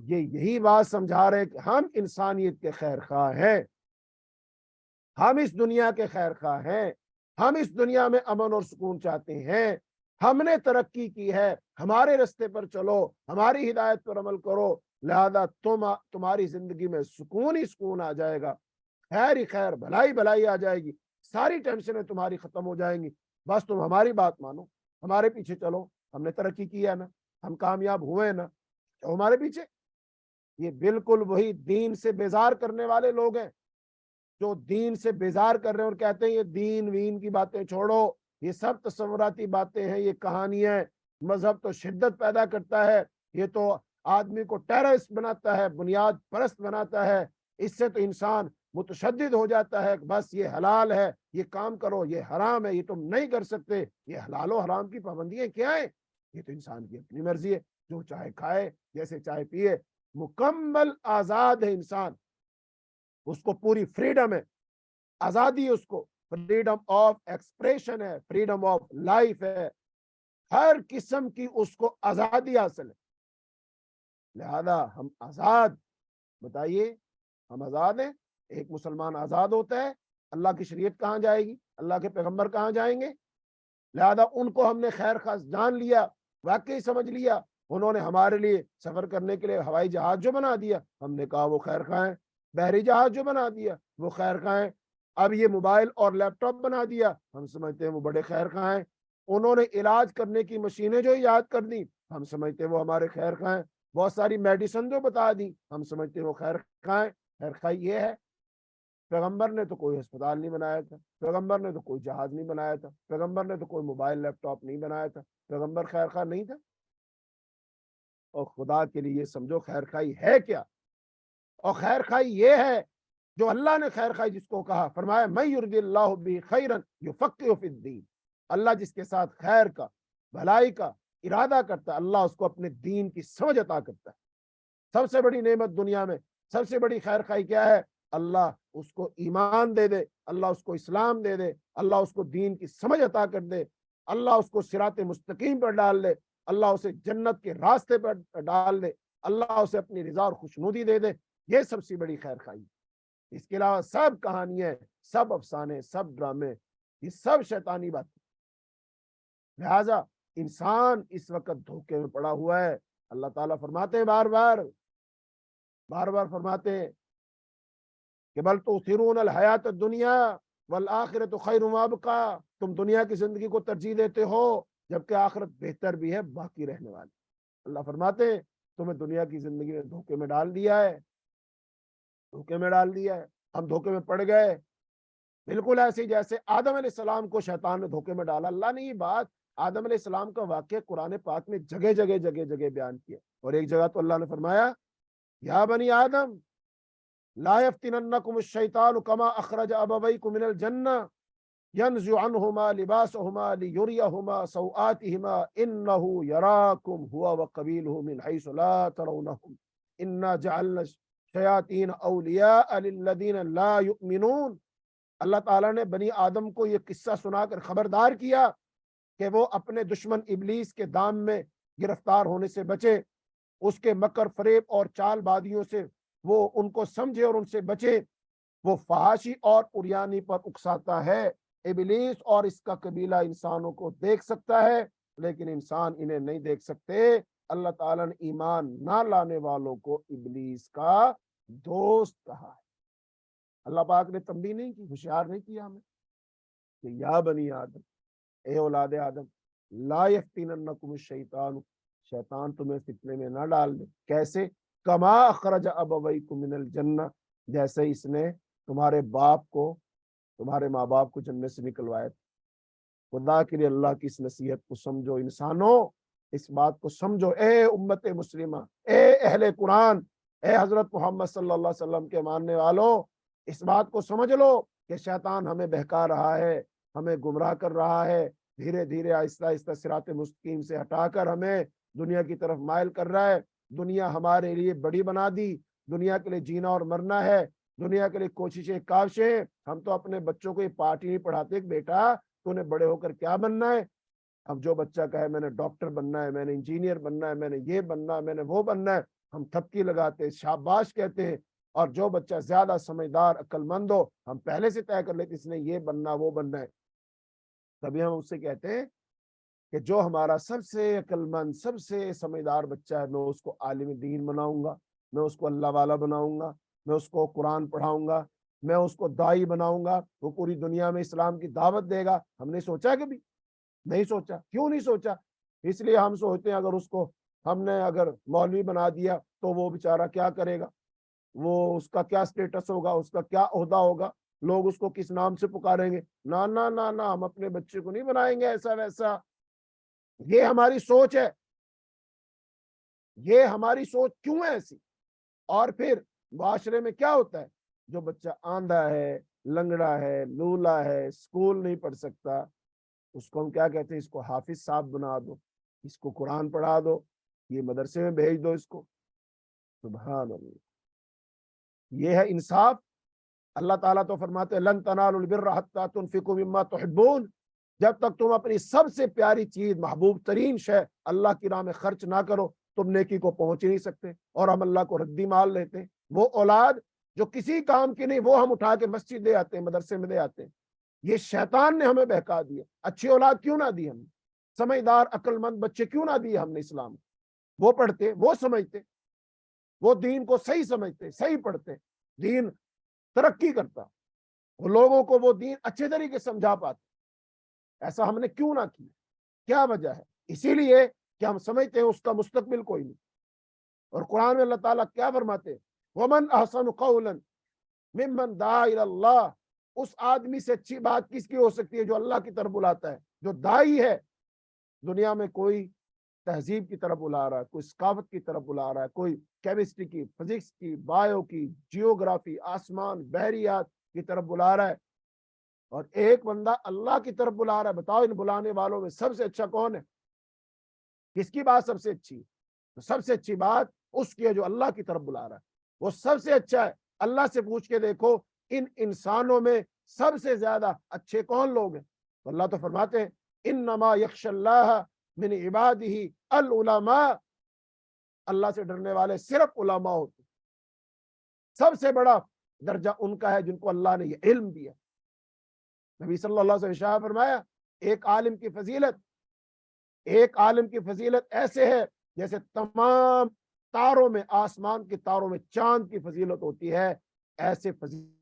یہ یہی بات سمجھا رہے کہ ہم انسانیت کے خیر خواہ ہیں، ہم اس دنیا کے خیر خواہ ہیں، ہم اس دنیا میں امن اور سکون چاہتے ہیں، ہم نے ترقی کی ہے، ہمارے رستے پر چلو، ہماری ہدایت پر عمل کرو، لہذا تمہاری زندگی میں سکون ہی سکون آ جائے گا، خیر ہی خیر، بھلائی بھلائی آ جائے گی، ساری ٹینشنیں تمہاری ختم ہو جائیں گی، بس تم ہماری بات مانو، ہمارے پیچھے چلو، ہم نے ترقی کی ہے نا، ہم کامیاب ہوئے نا، تو ہمارے پیچھے۔ یہ بالکل وہی دین سے بیزار کرنے والے لوگ ہیں جو دین سے بیزار کر رہے ہیں اور کہتے ہیں یہ دین وین کی باتیں چھوڑو، یہ سب تصوراتی باتیں ہیں، یہ کہانیاں، مذہب تو شدت پیدا کرتا ہے، یہ تو آدمی کو ٹیررسٹ بناتا ہے، بنیاد پرست بناتا ہے، اس سے تو انسان متشدد ہو جاتا ہے، بس یہ حلال ہے، یہ کام کرو، یہ حرام ہے، یہ تم نہیں کر سکتے۔ یہ حلال و حرام کی پابندیاں کیا ہیں؟ یہ تو انسان کی اپنی مرضی ہے، جو چاہے کھائے، جیسے چاہے پیے، مکمل آزاد ہے انسان، اس کو پوری فریڈم ہے، آزادی ہے، اس کو فریڈم آف ایکسپریشن ہے، فریڈم آف لائف ہے، ہر قسم کی اس کو آزادی حاصل ہے، لہذا ہم آزاد۔ بتائیے ہم آزاد ہیں؟ ایک مسلمان آزاد ہوتا ہے، اللہ کی شریعت کہاں جائے گی؟ اللہ کے پیغمبر کہاں جائیں گے؟ لہذا ان کو ہم نے خیر خاص جان لیا، واقعی سمجھ لیا، انہوں نے ہمارے لیے سفر کرنے کے لیے ہوائی جہاز جو بنا دیا، ہم نے کہا وہ خیر خواہ ہیں، بحری جہاز جو بنا دیا وہ خیر خواہ ہیں، اب یہ موبائل اور لیپ ٹاپ بنا دیا، ہم سمجھتے ہیں وہ بڑے خیر خواہ ہیں، انہوں نے علاج کرنے کی مشینیں جو ایجاد کر دی، ہم سمجھتے ہیں وہ ہمارے خیر خواہ ہیں، بہت ساری میڈیسن جو بتا دی، ہم سمجھتے ہیں وہ خیر خواہ ہیں۔ خیر خواہ یہ ہے، پیغمبر نے تو کوئی ہسپتال نہیں بنایا تھا، پیغمبر نے تو کوئی جہاز نہیں بنایا تھا، پیغمبر نے تو کوئی موبائل لیپ ٹاپ نہیں بنایا تھا، پیغمبر خیر خواہ نہیں تھا؟ اور خدا کے لیے سمجھو خیر خواہی ہے کیا؟ اور خیر خواہی یہ ہے جو اللہ نے خیر خواہی جس کو کہا، فرمایا من یرد اللہ بہ خیرا یفقہہ فی الدین، اللہ جس کے ساتھ خیر کا، بھلائی کا ارادہ کرتا ہے، اللہ اس کو اپنے دین کی سمجھ عطا کرتا ہے۔ سب سے بڑی نعمت دنیا میں، سب سے بڑی خیر خواہی کیا ہے؟ اللہ اس کو ایمان دے دے، اللہ اس کو اسلام دے دے، اللہ اس کو دین کی سمجھ عطا کر دے، اللہ اس کو صراط مستقیم پر ڈال دے، اللہ اسے جنت کے راستے پر ڈال دے، اللہ اسے اپنی رضا اور خوشنودی دے دے، یہ سب سے بڑی خیر خواہی۔ اس کے علاوہ سب کہانیاں، سب افسانے، سب ڈرامے، یہ سب شیطانی باتیں، لہذا انسان اس وقت دھوکے میں پڑا ہوا ہے۔ اللہ تعالیٰ فرماتے ہیں بار بار فرماتے ہیں کہ بل تؤثرون الحیات الدنیا والآخرۃ خیر و ابقی، تم دنیا کی زندگی کو ترجیح دیتے ہو جبکہ آخرت بہتر بھی ہے، باقی رہنے والی۔ اللہ فرماتے ہیں تمہیں دنیا کی زندگی میں دھوکے میں ڈال دیا ہے، دھوکے میں ڈال دیا ہے، ہم دھوکے میں پڑ گئے، بالکل ایسے جیسے آدم علیہ السلام کو شیطان نے دھوکے میں ڈالا۔ اللہ نے یہ بات آدم علیہ السلام کا واقعہ قرآن پاک میں جگہ جگہ بیان کیا، اور ایک جگہ تو اللہ نے فرمایا یا بنی آدم لا يفتننكم الشيطان كما اخرج ابويكم من الجنة ينزع عنهما لباسهما ليريهما سوآتهما انه يراكم هو وقبيله من حيث لا ترونهم انا جعلنا الشياطين اولياء للذين لا يؤمنون۔ اللہ تعالیٰ نے بنی آدم کو یہ قصہ سنا کر خبردار کیا کہ وہ اپنے دشمن ابلیس کے دام میں گرفتار ہونے سے بچے، اس کے مکر فریب اور چال بازیوں سے وہ ان کو سمجھے اور ان سے بچے۔ وہ فحاشی اور عریانی پر اکساتا ہے، ابلیس اور اس کا قبیلہ انسانوں کو دیکھ سکتا ہے لیکن انسان انہیں نہیں دیکھ سکتے۔ اللہ تعالیٰ نے ایمان نہ لانے والوں کو ابلیس کا دوست کہا ہے۔ اللہ پاک نے تنبیہ نہیں کی، ہوشیار نہیں کیا ہمیں کہ یا بنی آدم، اے اولاد آدم، لا یفتننکم الشیطان، شیطان تمہیں فتنے میں نہ ڈال دے۔ کیسے؟ کما اخرج ابویکم من الجنہ، جیسے اس نے تمہارے باپ کو، تمہارے ماں باپ کو جنت سے نکلوایا تھا۔ خدا کے لیے اللہ کی اس نصیحت کو سمجھو، انسانوں اس بات کو سمجھو، اے امت مسلمہ، اے اہل قرآن، اے حضرت محمد صلی اللہ علیہ وسلم کے ماننے والوں، اس بات کو سمجھ لو کہ شیطان ہمیں بہکا رہا ہے، ہمیں گمراہ کر رہا ہے، دھیرے دھیرے آہستہ آہستہ صراط مستقیم سے ہٹا کر ہمیں دنیا کی طرف مائل کر رہا ہے۔ دنیا ہمارے لیے بڑی بنا دی، دنیا کے لیے جینا اور مرنا ہے، دنیا کے لیے کوششیں کاوشیں. ہم تو اپنے بچوں کو یہ پارٹ ہی نہیں پڑھاتے کہ بیٹا تو نے بڑے ہو کر کیا بننا ہے. اب جو بچہ کہے میں نے ڈاکٹر بننا ہے, میں نے انجینئر بننا ہے, میں نے یہ بننا ہے, میں نے وہ بننا ہے, ہم تھپکی لگاتے ہیں, شاباش کہتے ہیں. اور جو بچہ زیادہ سمجھدار عقل مند ہو ہم پہلے سے طے کر لیتے اس نے یہ بننا وہ بننا ہے. تبھی ہم اس سے کہتے ہیں کہ جو ہمارا سب سے عقل مند سب سے سمجھدار بچہ ہے میں اس کو عالم دین بناؤں گا, میں اس کو اللہ والا بناؤں گا, میں اس کو قرآن پڑھاؤں گا, میں اس کو داعی بناؤں گا, وہ پوری دنیا میں اسلام کی دعوت دے گا. ہم نے سوچا کبھی؟ نہیں سوچا. کیوں نہیں سوچا؟ اس لیے ہم سوچتے ہیں اگر اس کو ہم نے اگر مولوی بنا دیا تو وہ بیچارہ کیا کرے گا, وہ اس کا کیا سٹیٹس ہوگا, اس کا کیا عہدہ ہوگا, لوگ اس کو کس نام سے پکاریں گے. نہ نہ نہ نہ, ہم اپنے بچے کو نہیں بنائیں گے ایسا ویسا. یہ ہماری سوچ ہے, یہ ہماری سوچ کیوں ہے ایسی. اور پھر معاشرے میں کیا ہوتا ہے, جو بچہ آندھا ہے, لنگڑا ہے, لولا ہے, اسکول نہیں پڑھ سکتا, اس کو ہم کیا کہتے ہیں, اس کو حافظ صاحب بنا دو, اس کو قرآن پڑھا دو, یہ مدرسے میں بھیج دو اس کو. سبحان اللہ, یہ ہے انصاف. اللہ تعالیٰ تو فرماتے ہیں لن تنالوا البر حتی تنفقوا مما تحبون, جب تک تم اپنی سب سے پیاری چیز محبوب ترین شے اللہ کی راہ میں خرچ نہ کرو تم نیکی کو پہنچ ہی نہیں سکتے. اور ہم اللہ کو ردی مال لیتے ہیں. وہ اولاد جو کسی کام کی نہیں وہ ہم اٹھا کے مسجد دے آتے ہیں, مدرسے میں دے آتے ہیں. یہ شیطان نے ہمیں بہکا دیا. اچھی اولاد کیوں نہ دی ہم نے, سمجھدار عقل مند بچے کیوں نہ دیے ہم نے اسلام. وہ پڑھتے, وہ سمجھتے, وہ دین کو صحیح سمجھتے, صحیح پڑھتے, دین ترقی کرتا, وہ لوگوں کو وہ دین اچھے طریقے سے سمجھا پاتے. ایسا ہم نے کیوں نہ کیا؟ کیا وجہ ہے؟ اسی لیے کہ ہم سمجھتے ہیں اس کا مستقبل کوئی نہیں. اور قرآن میں اللہ تعالیٰ کیا فرماتے ہیں, وَمَنْ أَحْسَنُ قَوْلًا مِمَّنْ دَعَا إِلَى اللَّهِ, اس آدمی سے اچھی بات کس کی ہو سکتی ہے جو اللہ کی طرف بلاتا ہے, جو داعی ہے. دنیا میں کوئی تہذیب کی طرف بلا رہا ہے, کوئی ثقافت کی طرف بلا رہا ہے, کوئی کیمسٹری کی, فزکس کی, بایو کی, جیوگرافی, آسمان, بحریات کی طرف بلا رہا ہے, اور ایک بندہ اللہ کی طرف بلا رہا ہے. بتاؤ ان بلانے والوں میں سب سے اچھا کون ہے؟ کس کی بات سب سے اچھی ہے؟ تو سب سے اچھی بات اس کی ہے جو اللہ کی طرف بلا رہا ہے, وہ سب سے اچھا ہے. اللہ سے پوچھ کے دیکھو ان انسانوں میں سب سے زیادہ اچھے کون لوگ ہیں. تو اللہ تو فرماتے ہیں انما یخشی اللہ من عبادہ العلماء, اللہ سے ڈرنے والے صرف علماء ہوتے. سب سے بڑا درجہ ان کا ہے جن کو اللہ نے یہ علم دیا. نبی صلی اللہ علیہ وسلم نے فرمایا ایک عالم کی فضیلت, ایک عالم کی فضیلت ایسے ہے جیسے تمام تاروں میں, آسمان کے تاروں میں چاند کی فضیلت ہوتی ہے. ایسے فضیلت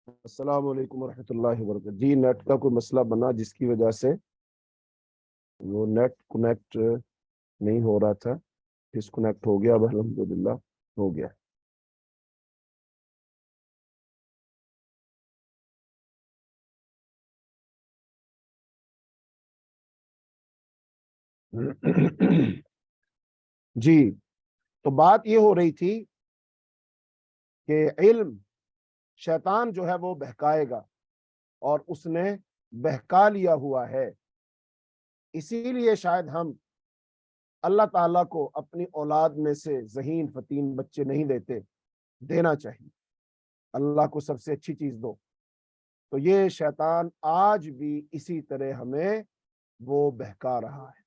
السلام علیکم ورحمۃ اللہ وبرکاتہ. جی نیٹ کا کوئی مسئلہ بنا جس کی وجہ سے وہ نیٹ کنیکٹ نہیں ہو رہا تھا, ڈسکنیکٹ ہو گیا, اب الحمدللہ ہو گیا. جی تو بات یہ ہو رہی تھی کہ علم شیطان جو ہے وہ بہکائے گا, اور اس نے بہکا لیا ہوا ہے. اسی لیے شاید ہم اللہ تعالیٰ کو اپنی اولاد میں سے ذہین فتین بچے نہیں دیتے. دینا چاہیے, اللہ کو سب سے اچھی چیز دو. تو یہ شیطان آج بھی اسی طرح ہمیں وہ بہکا رہا ہے,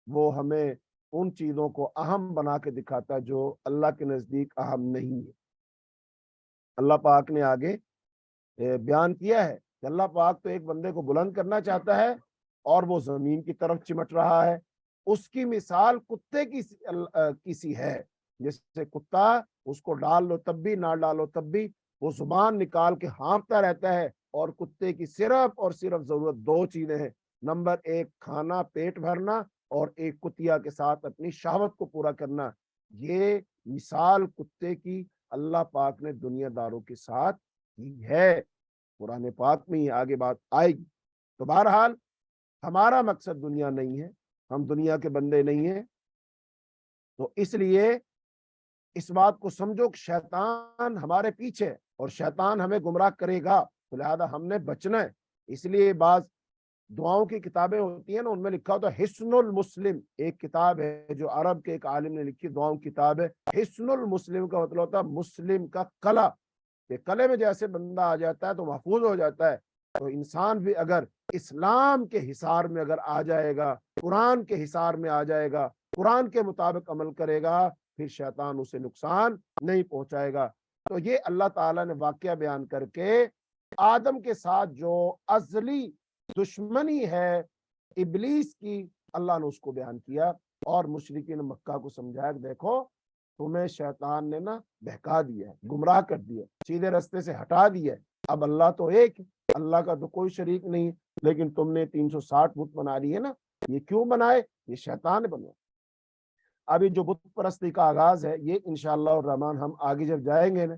وہ ہمیں ان چیزوں کو اہم بنا کے دکھاتا ہے جو اللہ کے نزدیک اہم نہیں ہے. اللہ پاک نے آگے بیان کیا ہے کہ اللہ پاک تو ایک بندے کو بلند کرنا چاہتا ہے اور وہ زمین کی طرف چمٹ رہا ہے. اس کی مثال کتے کی سی ہے. جیسے کتا, اس کو ڈال لو تب بھی نہ ڈالو تب بھی وہ زبان نکال کے ہانپتا رہتا ہے, اور کتے کی صرف اور صرف ضرورت دو چیزیں ہیں. نمبر ایک, کھانا پیٹ بھرنا, اور ایک کتیا کے ساتھ اپنی شہوت کو پورا کرنا. یہ مثال کتے کی اللہ پاک نے دنیا داروں کے ساتھ کی ہے. قرآن پاک میں ہی آگے بات آئے گی. تو بہرحال ہمارا مقصد دنیا نہیں ہے, ہم دنیا کے بندے نہیں ہیں. تو اس لیے اس بات کو سمجھو کہ شیطان ہمارے پیچھے, اور شیطان ہمیں گمراہ کرے گا, تو لہذا ہم نے بچنا ہے. اس لیے بعض دعاؤں کی کتابیں ہوتی ہیں نا, ان میں لکھا ہوتا ہے حسن المسلم. ایک کتاب ہے جو عرب کے ایک عالم نے لکھی, دعاؤں کی کتاب ہے. حسن المسلم کا مطلب ہوتا ہے مسلم کا کلا, کہ کلے میں جیسے بندہ آ جاتا ہے تو محفوظ ہو جاتا ہے. تو انسان بھی اگر اسلام کے حصار میں اگر آ جائے گا, قرآن کے حصار میں آ جائے گا, قرآن کے مطابق عمل کرے گا, پھر شیطان اسے نقصان نہیں پہنچائے گا. تو یہ اللہ تعالیٰ نے واقعہ بیان کر کے آدم کے ساتھ جو ازلی دشمنی ہے ابلیس کی, اللہ نے اس کو بیان کیا, اور مشرکین مکہ کو سمجھایا کہ دیکھو تمہیں شیطان نے نا بہکا دیا ہے, گمراہ کر دیا, سیدھے رستے سے ہٹا دیا ہے. اب اللہ تو ایک, اللہ کا تو کوئی شریک نہیں, لیکن تم نے 360 بت بنا لیے نا. یہ کیوں بنائے؟ یہ شیطان نے بنائے. ابھی جو بت پرستی کا آغاز ہے, یہ انشاءاللہ الرحمن ہم آگے جب جائیں گے نا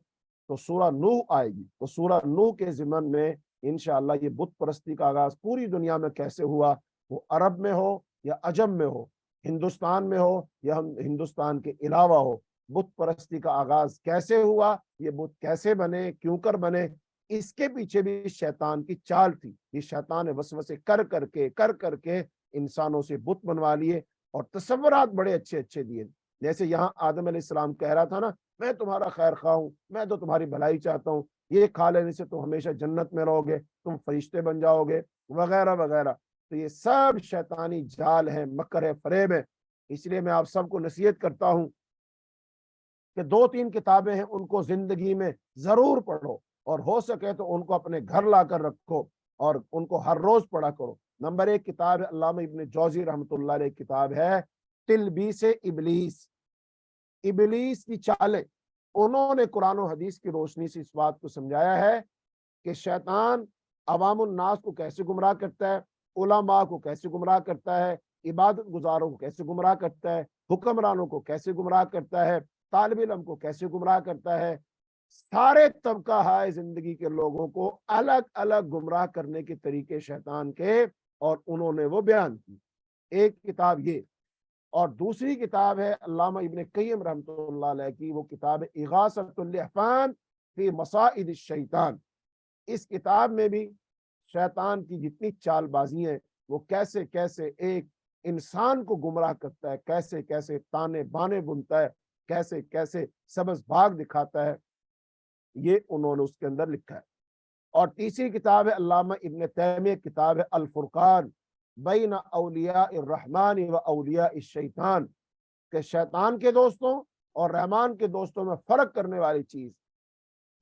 تو سورہ نوح آئے گی, تو سورہ نوح کے ضمن میں انشاءاللہ یہ بت پرستی کا آغاز پوری دنیا میں کیسے ہوا, وہ عرب میں ہو یا عجم میں ہو, ہندوستان میں ہو یا ہندوستان کے علاوہ ہو, بت پرستی کا آغاز کیسے ہوا, یہ بت کیسے بنے, کیوں کر بنے, اس کے پیچھے بھی شیطان کی چال تھی. یہ شیطان نے وسوسے کر کے انسانوں سے بت بنوا لیے, اور تصورات بڑے اچھے اچھے دیے. جیسے یہاں آدم علیہ السلام کہہ رہا تھا نا, میں تمہارا خیر خواہ ہوں, میں تو تمہاری بھلائی چاہتا ہوں, یہ کھا لینے سے تم ہمیشہ جنت میں رہو گے, تم فرشتے بن جاؤ گے, وغیرہ وغیرہ. تو یہ سب شیطانی جال ہے, مکر ہے, فریب ہے. اس لیے میں آپ سب کو نصیحت کرتا ہوں کہ 2-3 کتابیں ہیں, ان کو زندگی میں ضرور پڑھو, اور ہو سکے تو ان کو اپنے گھر لا کر رکھو, اور ان کو ہر روز پڑھا کرو. نمبر 1 کتاب ہے علامہ ابن جوزی رحمۃ اللہ علیہ, کتاب ہے تلبیس ابلیس, ابلیس کی چالیں. انہوں نے قرآن و حدیث کی روشنی سے اس بات کو سمجھایا ہے کہ شیطان عوام الناس کو کیسے گمراہ کرتا ہے, علماء کو کیسے گمراہ کرتا ہے, عبادت گزاروں کو کیسے گمراہ کرتا ہے, حکمرانوں کو کیسے گمراہ کرتا ہے, طالب علم کو کیسے گمراہ کرتا ہے. سارے طبقہ ہائے زندگی کے لوگوں کو الگ الگ گمراہ کرنے کے طریقے شیطان کے, اور انہوں نے وہ بیان کی. ایک کتاب یہ, اور دوسری کتاب ہے علامہ ابن قیم رحمۃ اللہ علیہ کی, وہ کتاب ہے اغاثۃ اللحفان فی مصائد الشیطان. اس کتاب میں بھی شیطان کی جتنی چال بازی ہیں, وہ کیسے کیسے ایک انسان کو گمراہ کرتا ہے, کیسے کیسے تانے بانے بنتا ہے, کیسے کیسے سبز بھاگ دکھاتا ہے, یہ انہوں نے اس کے اندر لکھا ہے. اور تیسری کتاب ہے علامہ ابن تیمیہ, کتاب ہے الفرقان بین اولیاء الرحمن و اولیاء الشیطان, کہ شیطان کے دوستوں اور رحمان کے دوستوں میں فرق کرنے والی چیز.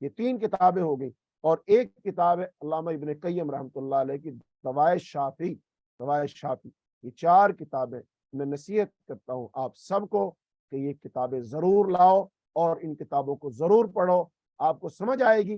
یہ 3 کتابیں ہو گئی. اور ایک کتاب ہے علامہ ابن قیم رحمۃ اللہ علیہ کی دوائے شافی, دوائے شافی. یہ 4 کتابیں میں نصیحت کرتا ہوں آپ سب کو کہ یہ کتابیں ضرور لاؤ, اور ان کتابوں کو ضرور پڑھو. آپ کو سمجھ آئے گی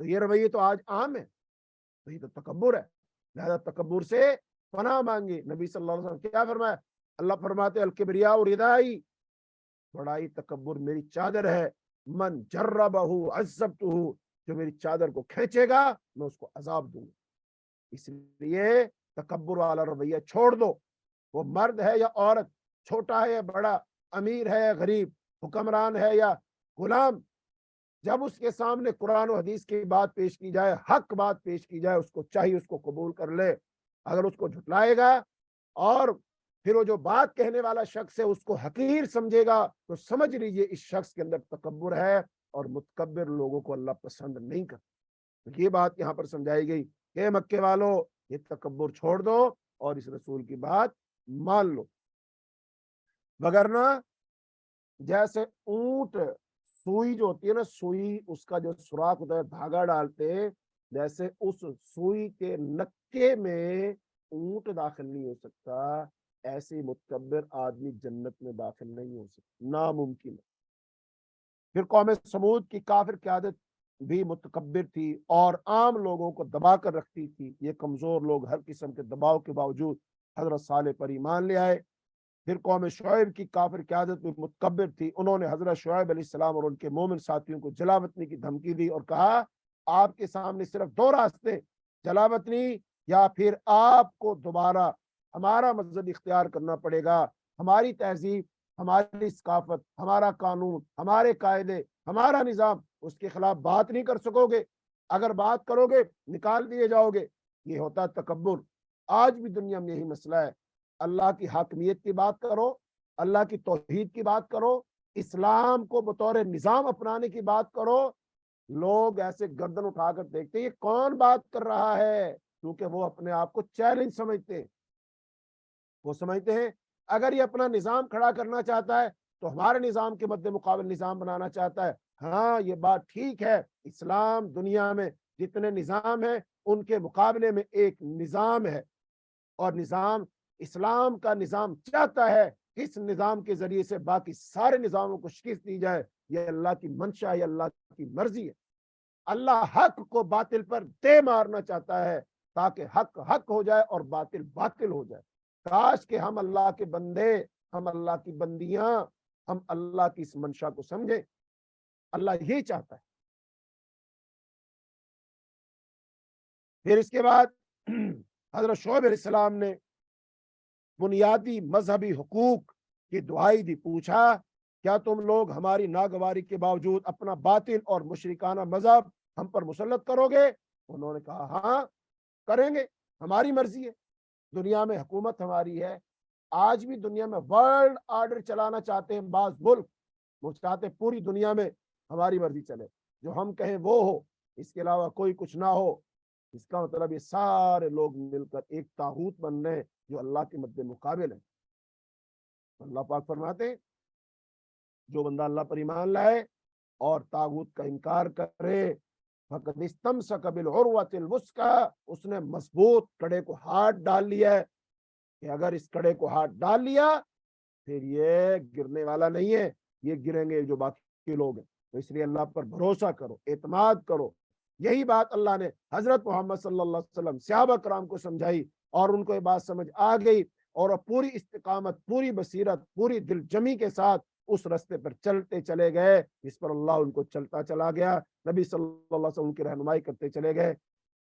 تو یہ رویے تو آج عام ہے، تو یہ تو تکبر ہے۔ لہذا تکبر سے پناہ مانگے۔ نبی صلی اللہ علیہ وسلم کیا فرمایا؟ اللہ فرماتے الکبریاء ردائی، بڑائی تکبر میری چادر ہے، من جربہ عذبتہ، جو میری چادر کو کھینچے گا میں اس کو عذاب دوں گا۔ اس لیے تکبر والا رویہ چھوڑ دو، وہ مرد ہے یا عورت، چھوٹا ہے یا بڑا، امیر ہے یا غریب، حکمران ہے یا غلام، جب اس کے سامنے قرآن و حدیث کی بات پیش کی جائے، حق بات پیش کی جائے، اس کو چاہیے اس کو قبول کر لے۔ اگر اس کو جھٹلائے گا اور پھر وہ جو بات کہنے والا شخص ہے اس کو حقیر سمجھے گا تو سمجھ لیجئے اس شخص کے اندر تکبر ہے، اور متکبر لوگوں کو اللہ پسند نہیں کرتا۔ یہ بات یہاں پر سمجھائی گئی کہ مکے والوں، یہ تکبر چھوڑ دو اور اس رسول کی بات مان لو، وگرنہ جیسے اونٹ سوئی جو ہوتی ہے نا، سوئی اس کا جو سوراخ ہوتا ہے دھاگا ڈالتے، جیسے اس سوئی کے نکے میں اونٹ داخل نہیں ہو سکتا، ایسے متکبر آدمی جنت میں داخل نہیں ہو سکتا، ناممکن ہے۔ پھر قوم سمود کی کافر قیادت بھی متکبر تھی اور عام لوگوں کو دبا کر رکھتی تھی۔ یہ کمزور لوگ ہر قسم کے دباؤ کے باوجود حضرت صالح پر ایمان لے آئے۔ پھر قوم شعیب کی کافر قیادت بھی متکبر تھی، انہوں نے حضرت شعیب علیہ السلام اور ان کے مومن ساتھیوں کو جلا وطنی کی دھمکی دی اور کہا آپ کے سامنے صرف دو راستے، جلا وطنی یا پھر آپ کو دوبارہ ہمارا مذہب اختیار کرنا پڑے گا، ہماری تہذیب، ہماری ثقافت، ہمارا قانون، ہمارے قاعدے، ہمارا نظام، اس کے خلاف بات نہیں کر سکو گے، اگر بات کرو گے نکال دیے جاؤ گے۔ یہ ہوتا تکبر۔ آج بھی دنیا میں یہی مسئلہ ہے، اللہ کی حاکمیت کی بات کرو، اللہ کی توحید کی بات کرو، اسلام کو بطور نظام اپنانے کی بات کرو، لوگ ایسے گردن اٹھا کر دیکھتے ہیں یہ کون بات کر رہا ہے، کیونکہ وہ اپنے آپ کو چیلنج سمجھتے ہیں۔ وہ سمجھتے ہیں اگر یہ اپنا نظام کھڑا کرنا چاہتا ہے تو ہمارے نظام کے مد مقابل نظام بنانا چاہتا ہے۔ ہاں یہ بات ٹھیک ہے، اسلام دنیا میں جتنے نظام ہیں ان کے مقابلے میں ایک نظام ہے، اور نظام اسلام کا نظام چاہتا ہے کہ اس نظام کے ذریعے سے باقی سارے نظاموں کو شکست دی جائے۔ یہ اللہ کی منشا ہے، اللہ کی مرضی ہے۔ اللہ حق کو باطل پر دے مارنا چاہتا ہے تاکہ حق حق ہو جائے اور باطل باطل ہو جائے۔ کاش کہ ہم اللہ کے بندے، ہم اللہ کی بندیاں، ہم اللہ کی اس منشا کو سمجھیں۔ اللہ یہی چاہتا ہے۔ پھر اس کے بعد حضرت شعیب علیہ السلام نے بنیادی مذہبی حقوق کی دعائی دی، پوچھا کیا تم لوگ ہماری ناگواری کے باوجود اپنا باطل اور مشرکانہ مذہب ہم پر مسلط کرو گے؟ انہوں نے کہا ہاں کریں گے، ہماری مرضی ہے، دنیا میں حکومت ہماری ہے۔ آج بھی دنیا میں ورلڈ آرڈر چلانا چاہتے ہیں بعض ملک، وہ چاہتے ہیں پوری دنیا میں ہماری مرضی چلے، جو ہم کہیں وہ ہو، اس کے علاوہ کوئی کچھ نہ ہو۔ اس کا مطلب یہ سارے لوگ مل کر ایک طاغوت بن رہے ہیں جو اللہ کے مد مقابل ہے۔ اللہ پاک فرماتے ہیں جو بندہ اللہ پر ایمان لائے اور طاغوت کا انکار کرے فقد استمسک بالعروۃ الوثقی، اس نے مضبوط کڑے کو ہاتھ ڈال لیا ہے، کہ اگر اس کڑے کو ہاتھ ڈال لیا پھر یہ گرنے والا نہیں ہے، یہ گریں گے جو باقی لوگ ہیں۔ تو اس لیے اللہ پر بھروسہ کرو، اعتماد کرو۔ یہی بات اللہ نے حضرت محمد صلی اللہ علیہ وسلم صحابہ کرام کو سمجھائی، اور ان کو یہ بات سمجھ آ گئی، اور پوری استقامت، پوری بصیرت، پوری دل جمی کے ساتھ اس رستے پر چلتے چلے گئے جس پر اللہ ان کو چلتا چلا گیا، نبی صلی اللہ علیہ وسلم کی رہنمائی کرتے چلے گئے۔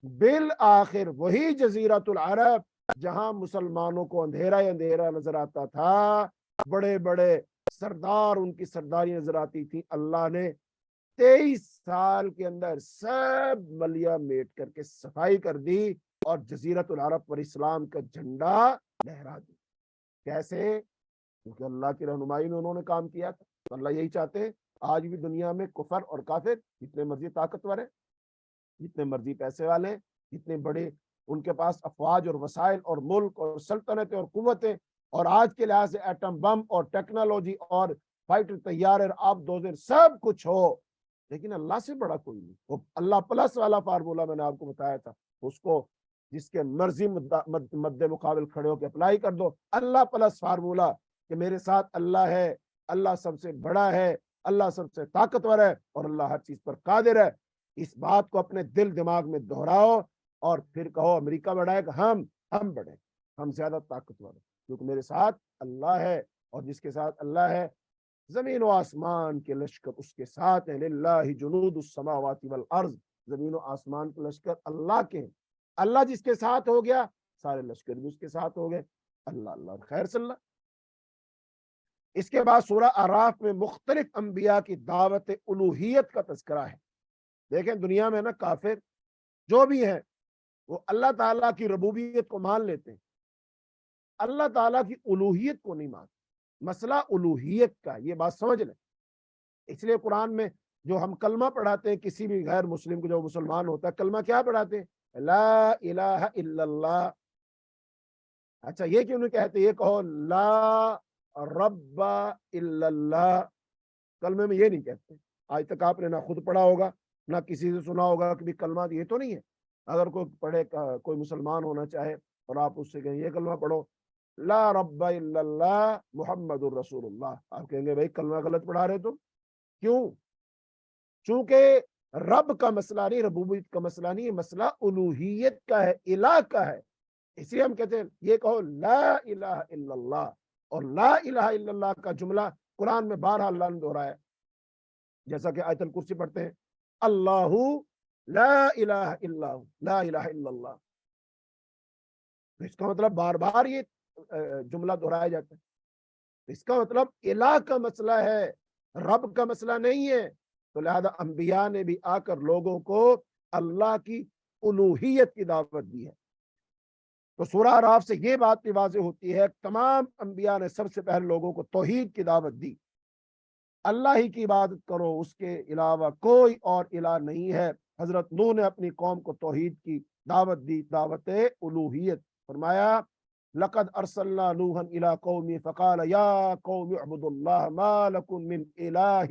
بالآخر وہی جزیرۃ العرب جہاں مسلمانوں کو اندھیرا ہی اندھیرا نظر آتا تھا، بڑے بڑے سردار ان کی سرداری نظر آتی تھی، اللہ نے 23 سال کے اندر سب ملیا میٹ کر کے صفائی کر دی اور جزیرت العرب پر اسلام کا جھنڈا لہرا دی۔ کیسے؟ کیونکہ اللہ کی رہنمائی میں انہوں نے کام کیا تھا۔ تو اللہ یہی چاہتے ہیں آج بھی دنیا میں کفر اور کافر جتنے مرضی طاقتور ہیں، جتنے مرضی پیسے والے ہیں، جتنے بڑے ان کے پاس افواج اور وسائل اور ملک اور سلطنتیں اور قوتیں، اور آج کے لحاظ سے ایٹم بم اور ٹیکنالوجی اور فائٹر طیارے آپ دوزر سب کچھ ہو، لیکن اللہ سے بڑا کوئی نہیں۔ وہ اللہ پلس والا فارمولا میں نے آپ کو بتایا تھا، اس کو جس کے مرضی مد مقابل کھڑے ہو کے اپلائی کر دو۔ اللہ پلس فارمولا کہ میرے ساتھ اللہ ہے، اللہ سب سے بڑا ہے، اللہ سب سے طاقتور ہے، اور اللہ ہر چیز پر قادر ہے۔ اس بات کو اپنے دل دماغ میں دہراؤ اور پھر کہو امریکہ بڑا ہے کہ ہم بڑے، ہم زیادہ طاقتور ہیں، کیونکہ میرے ساتھ اللہ ہے، اور جس کے ساتھ اللہ ہے زمین و آسمان کے لشکر اس کے ساتھ ہیں۔ للہ جنود السماوات والارض، زمین و آسمان کے لشکر اللہ کے ہیں، اللہ جس کے ساتھ ہو گیا سارے لشکر بھی اس کے ساتھ ہو گئے، اللہ اللہ خیر صلی اللہ۔ اس کے بعد سورہ اعراف میں مختلف انبیاء کی دعوت الوہیت کا تذکرہ ہے۔ دیکھیں دنیا میں نا کافر جو بھی ہیں وہ اللہ تعالیٰ کی ربوبیت کو مان لیتے ہیں، اللہ تعالیٰ کی الوہیت کو نہیں مانتے۔ مسئلہ الوہیت کا، یہ بات سمجھ لیں۔ اس لیے قرآن میں جو ہم کلمہ پڑھاتے ہیں کسی بھی غیر مسلم کو، جو مسلمان ہوتا ہے کلمہ کیا پڑھاتے ہیں؟ لا الہ الا اللہ۔ اچھا یہ کیوں نہیں کہتے؟ یہ کہو لا رب الا اللہ، کلمے میں یہ نہیں کہتے۔ آج تک آپ نے نہ خود پڑھا ہوگا نہ کسی سے سنا ہوگا کہ بھی کلمہ یہ تو نہیں ہے۔ اگر کوئی پڑھے، کوئی مسلمان ہونا چاہے اور آپ اس سے کہیں یہ کلمہ پڑھو لا رب الا اللہ محمد الرسول اللہ، آپ کہیں گے بھائی کلمہ غلط پڑھا رہے تم، کیوں؟ چونکہ رب کا مسئلہ نہیں، ربوبیت کا مسئلہ نہیں، یہ مسئلہ الوہیت کا ہے، الہ کا ہے۔ اسی ہم کہتے ہیں یہ کہو لا الہ الا اللہ، اور لا الہ الا اللہ کا جملہ قرآن میں بارہا اللہ نے دہرایا، جیسا کہ آیت الکرسی پڑھتے ہیں اللہ لا الہ الا ہو، لا الہ الا اللہ۔ اس کا مطلب بار بار یہ جملہ دہرایا جاتا ہے، اس کا مطلب الہ کا مسئلہ ہے، رب کا مسئلہ نہیں ہے۔ تو لہذا انبیاء نے بھی آ کر لوگوں کو اللہ کی الوہیت کی دعوت دی ہے۔ تو سورہ اعراف سے یہ بات بھی واضح ہوتی ہے، تمام انبیاء نے سب سے پہلے لوگوں کو توحید کی دعوت دی، اللہ ہی کی عبادت کرو، اس کے علاوہ کوئی اور الہ نہیں ہے۔ حضرت نوح نے اپنی قوم کو توحید کی دعوت دی، دعوت الوہیت۔ فرمایا لقد ارسلنا نوحا الى قومه فقال یا قوم اعبدوا اللہ ما لکم من الہ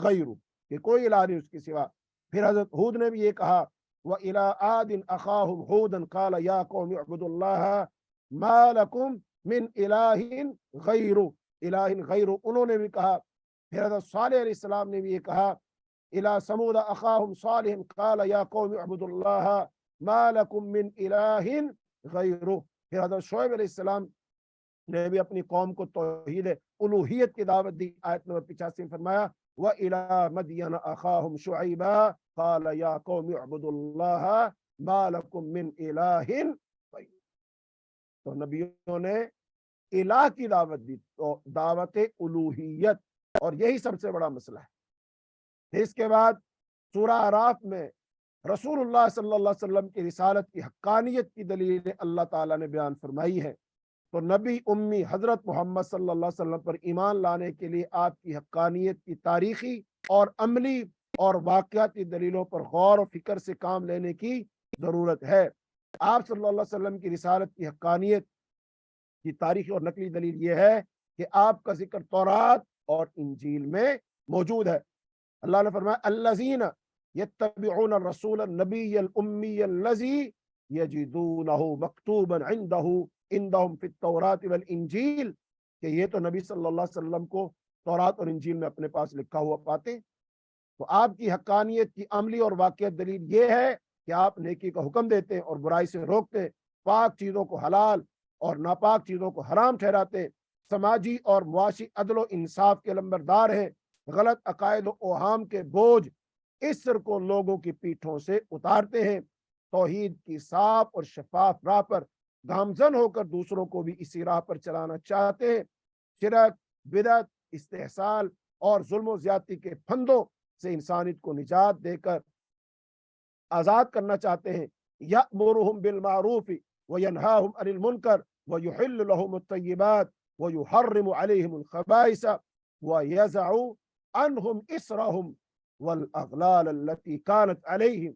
غیرہ، کہ کوئی الہ نہیں اس کے سوا۔ پھر حضرت ہود نے بھی یہ کہا وَإِلَىٰ عَادٍ أَخَاهُمْ هُودًا قَالَ يَا قَوْمِ اعْبُدُوا اللَّهَ مَا لَكُمْ مِنْ إِلَٰهٍ غَيْرُهُ، الہ غیر انہوں نے بھی کہا۔ پھر حضرت صالح علیہ السلام نے بھی یہ کہا إِلَىٰ ثَمُودَ أَخَاهُمْ صَالِحًا قَالَ يَا قَوْمِ اعْبُدُوا اللَّهَ مَا لَكُمْ مِنْ إِلَٰهٍ غَيْرُهُ۔ پھر حضرت شعیب علیہ السلام نے بھی اپنی قوم کو توحید الوہیت کی دعوت دی۔ آیت نمبر 85 میں فرمایا وَإِلَىٰ مَدْيَنَ أَخَاهُمْ شُعَيْبًا قَالَ يَا قَوْمِ اعْبُدُوا اللَّهَ مَا لَكُمْ مِنْ إِلَٰهٍ غَيْرُهُ۔ تو نبیوں نے الہ کی دعوت دی، تو دعوت الوہیت، اور یہی سب سے بڑا مسئلہ ہے۔ اس کے بعد سورہ اعراف میں رسول اللہ صلی اللہ علیہ وسلم کی رسالت کی حقانیت کی دلیل اللہ تعالیٰ نے بیان فرمائی ہے۔ تو نبی امی حضرت محمد صلی اللہ علیہ وسلم پر ایمان لانے کے لیے آپ کی حقانیت کی تاریخی اور عملی اور واقعاتی دلیلوں پر غور و فکر سے کام لینے کی ضرورت ہے۔ آپ صلی اللہ علیہ وسلم کی رسالت کی حقانیت کی تاریخی اور نقلی دلیل یہ ہے کہ آپ کا ذکر تورات اور انجیل میں موجود ہے۔ اللہ نے فرمایا الذین یتبعون الرسول النبی الامی الذی یجدونہ مکتوبا عندہم فی التوراۃ والانجیل، کہ یہ تو نبی صلی اللہ علیہ وسلم کو تورات اور انجیل میں اپنے پاس لکھا ہوا پاتے۔ تو آپ کی حقانیت کی عملی اور واقعیت دلیل یہ ہے کہ آپ نیکی کا حکم دیتے ہیں اور برائی سے روکتے ہیں، پاک چیزوں کو حلال اور ناپاک چیزوں کو حرام ٹھہراتے ہیں، سماجی اور معاشی عدل و انصاف کے لمبردار ہیں، غلط عقائد و اوہام کے بوجھ اسر کو لوگوں کی پیٹھوں سے اتارتے ہیں، توحید کی صاف اور شفاف راہ پر گامزن ہو کر دوسروں کو بھی اسی راہ پر چلانا چاہتے ہیں، شرک، بدعت، استحصال اور ظلم و زیادتی کے پھندوں سے انسانیت کو نجات دے کر آزاد کرنا چاہتے ہیں۔ یأمرہم بالمعروف وینہاہم عن المنکر ویحل لہم الطیبات ویحرم علیہم الخبائث ویضع عنہم اسرہم والاغلال التي كانت علیہم۔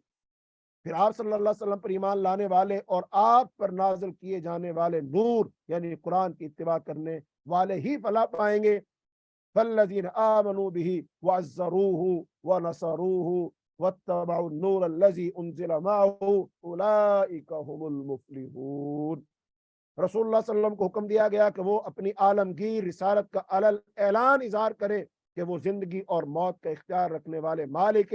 پھر آپ صلی اللہ علیہ وسلم پر ایمان لانے والے اور آپ پر نازل کیے جانے والے نور یعنی قرآن کی اتباع کرنے والے ہی فلاح پائیں گے۔ فالذین آمنوا به وعزروه ونصروه واتبعوا النور الذي انزل معه اولئک هم المفلحون۔ رسول اللہ صلی اللہ علیہ وسلم کو حکم دیا گیا کہ وہ اپنی عالمگیر رسالت کا اعلان اظہار کرے کہ وہ زندگی اور موت کا اختیار رکھنے والے مالک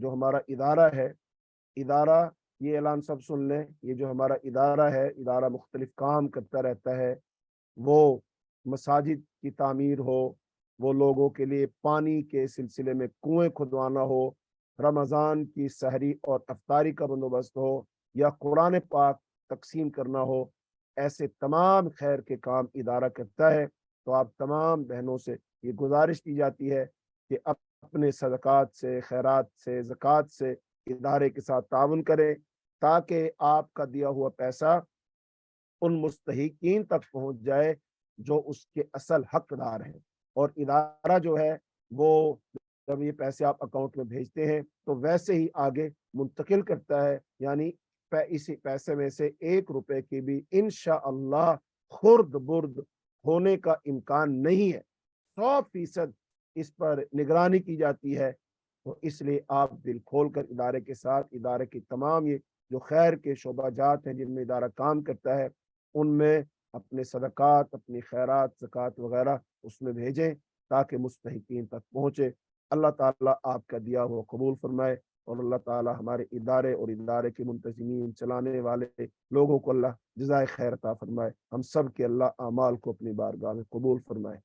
جو ہمارا ادارہ ہے، ادارہ یہ اعلان سب سن لیں، یہ جو ہمارا ادارہ ہے، ادارہ مختلف کام کرتا رہتا ہے، وہ مساجد کی تعمیر ہو، وہ لوگوں کے لیے پانی کے سلسلے میں کنویں کھدوانا ہو، رمضان کی سحری اور افطاری کا بندوبست ہو، یا قرآن پاک تقسیم کرنا ہو، ایسے تمام خیر کے کام ادارہ کرتا ہے۔ تو آپ تمام بہنوں سے یہ گزارش کی جاتی ہے کہ اپنے صدقات سے، خیرات سے، زکوٰۃ سے ادارے کے ساتھ تعاون کریں، تاکہ آپ کا دیا ہوا پیسہ ان مستحقین تک پہنچ جائے جو اس کے اصل حقدار ہیں۔ اور ادارہ جو ہے وہ جب یہ پیسے آپ اکاؤنٹ میں بھیجتے ہیں تو ویسے ہی آگے منتقل کرتا ہے، یعنی اسی پیسے میں سے 1 روپے کی بھی انشاءاللہ خرد برد ہونے کا امکان نہیں ہے، 100% اس پر نگرانی کی جاتی ہے۔ تو اس لیے آپ دل کھول کر ادارے کے ساتھ، ادارے کی تمام یہ جو خیر کے شعبہ جات ہیں جن میں ادارہ کام کرتا ہے، ان میں اپنے صدقات، اپنی خیرات، زکوٰۃ وغیرہ اس میں بھیجیں تاکہ مستحقین تک پہنچے۔ اللہ تعالیٰ آپ کا دیا ہوا قبول فرمائے، اور اللہ تعالیٰ ہمارے ادارے اور ادارے کے منتظمین، چلانے والے لوگوں کو اللہ جزائے خیر عطا فرمائے۔ ہم سب کے اللہ اعمال کو اپنی بارگاہ میں قبول فرمائے۔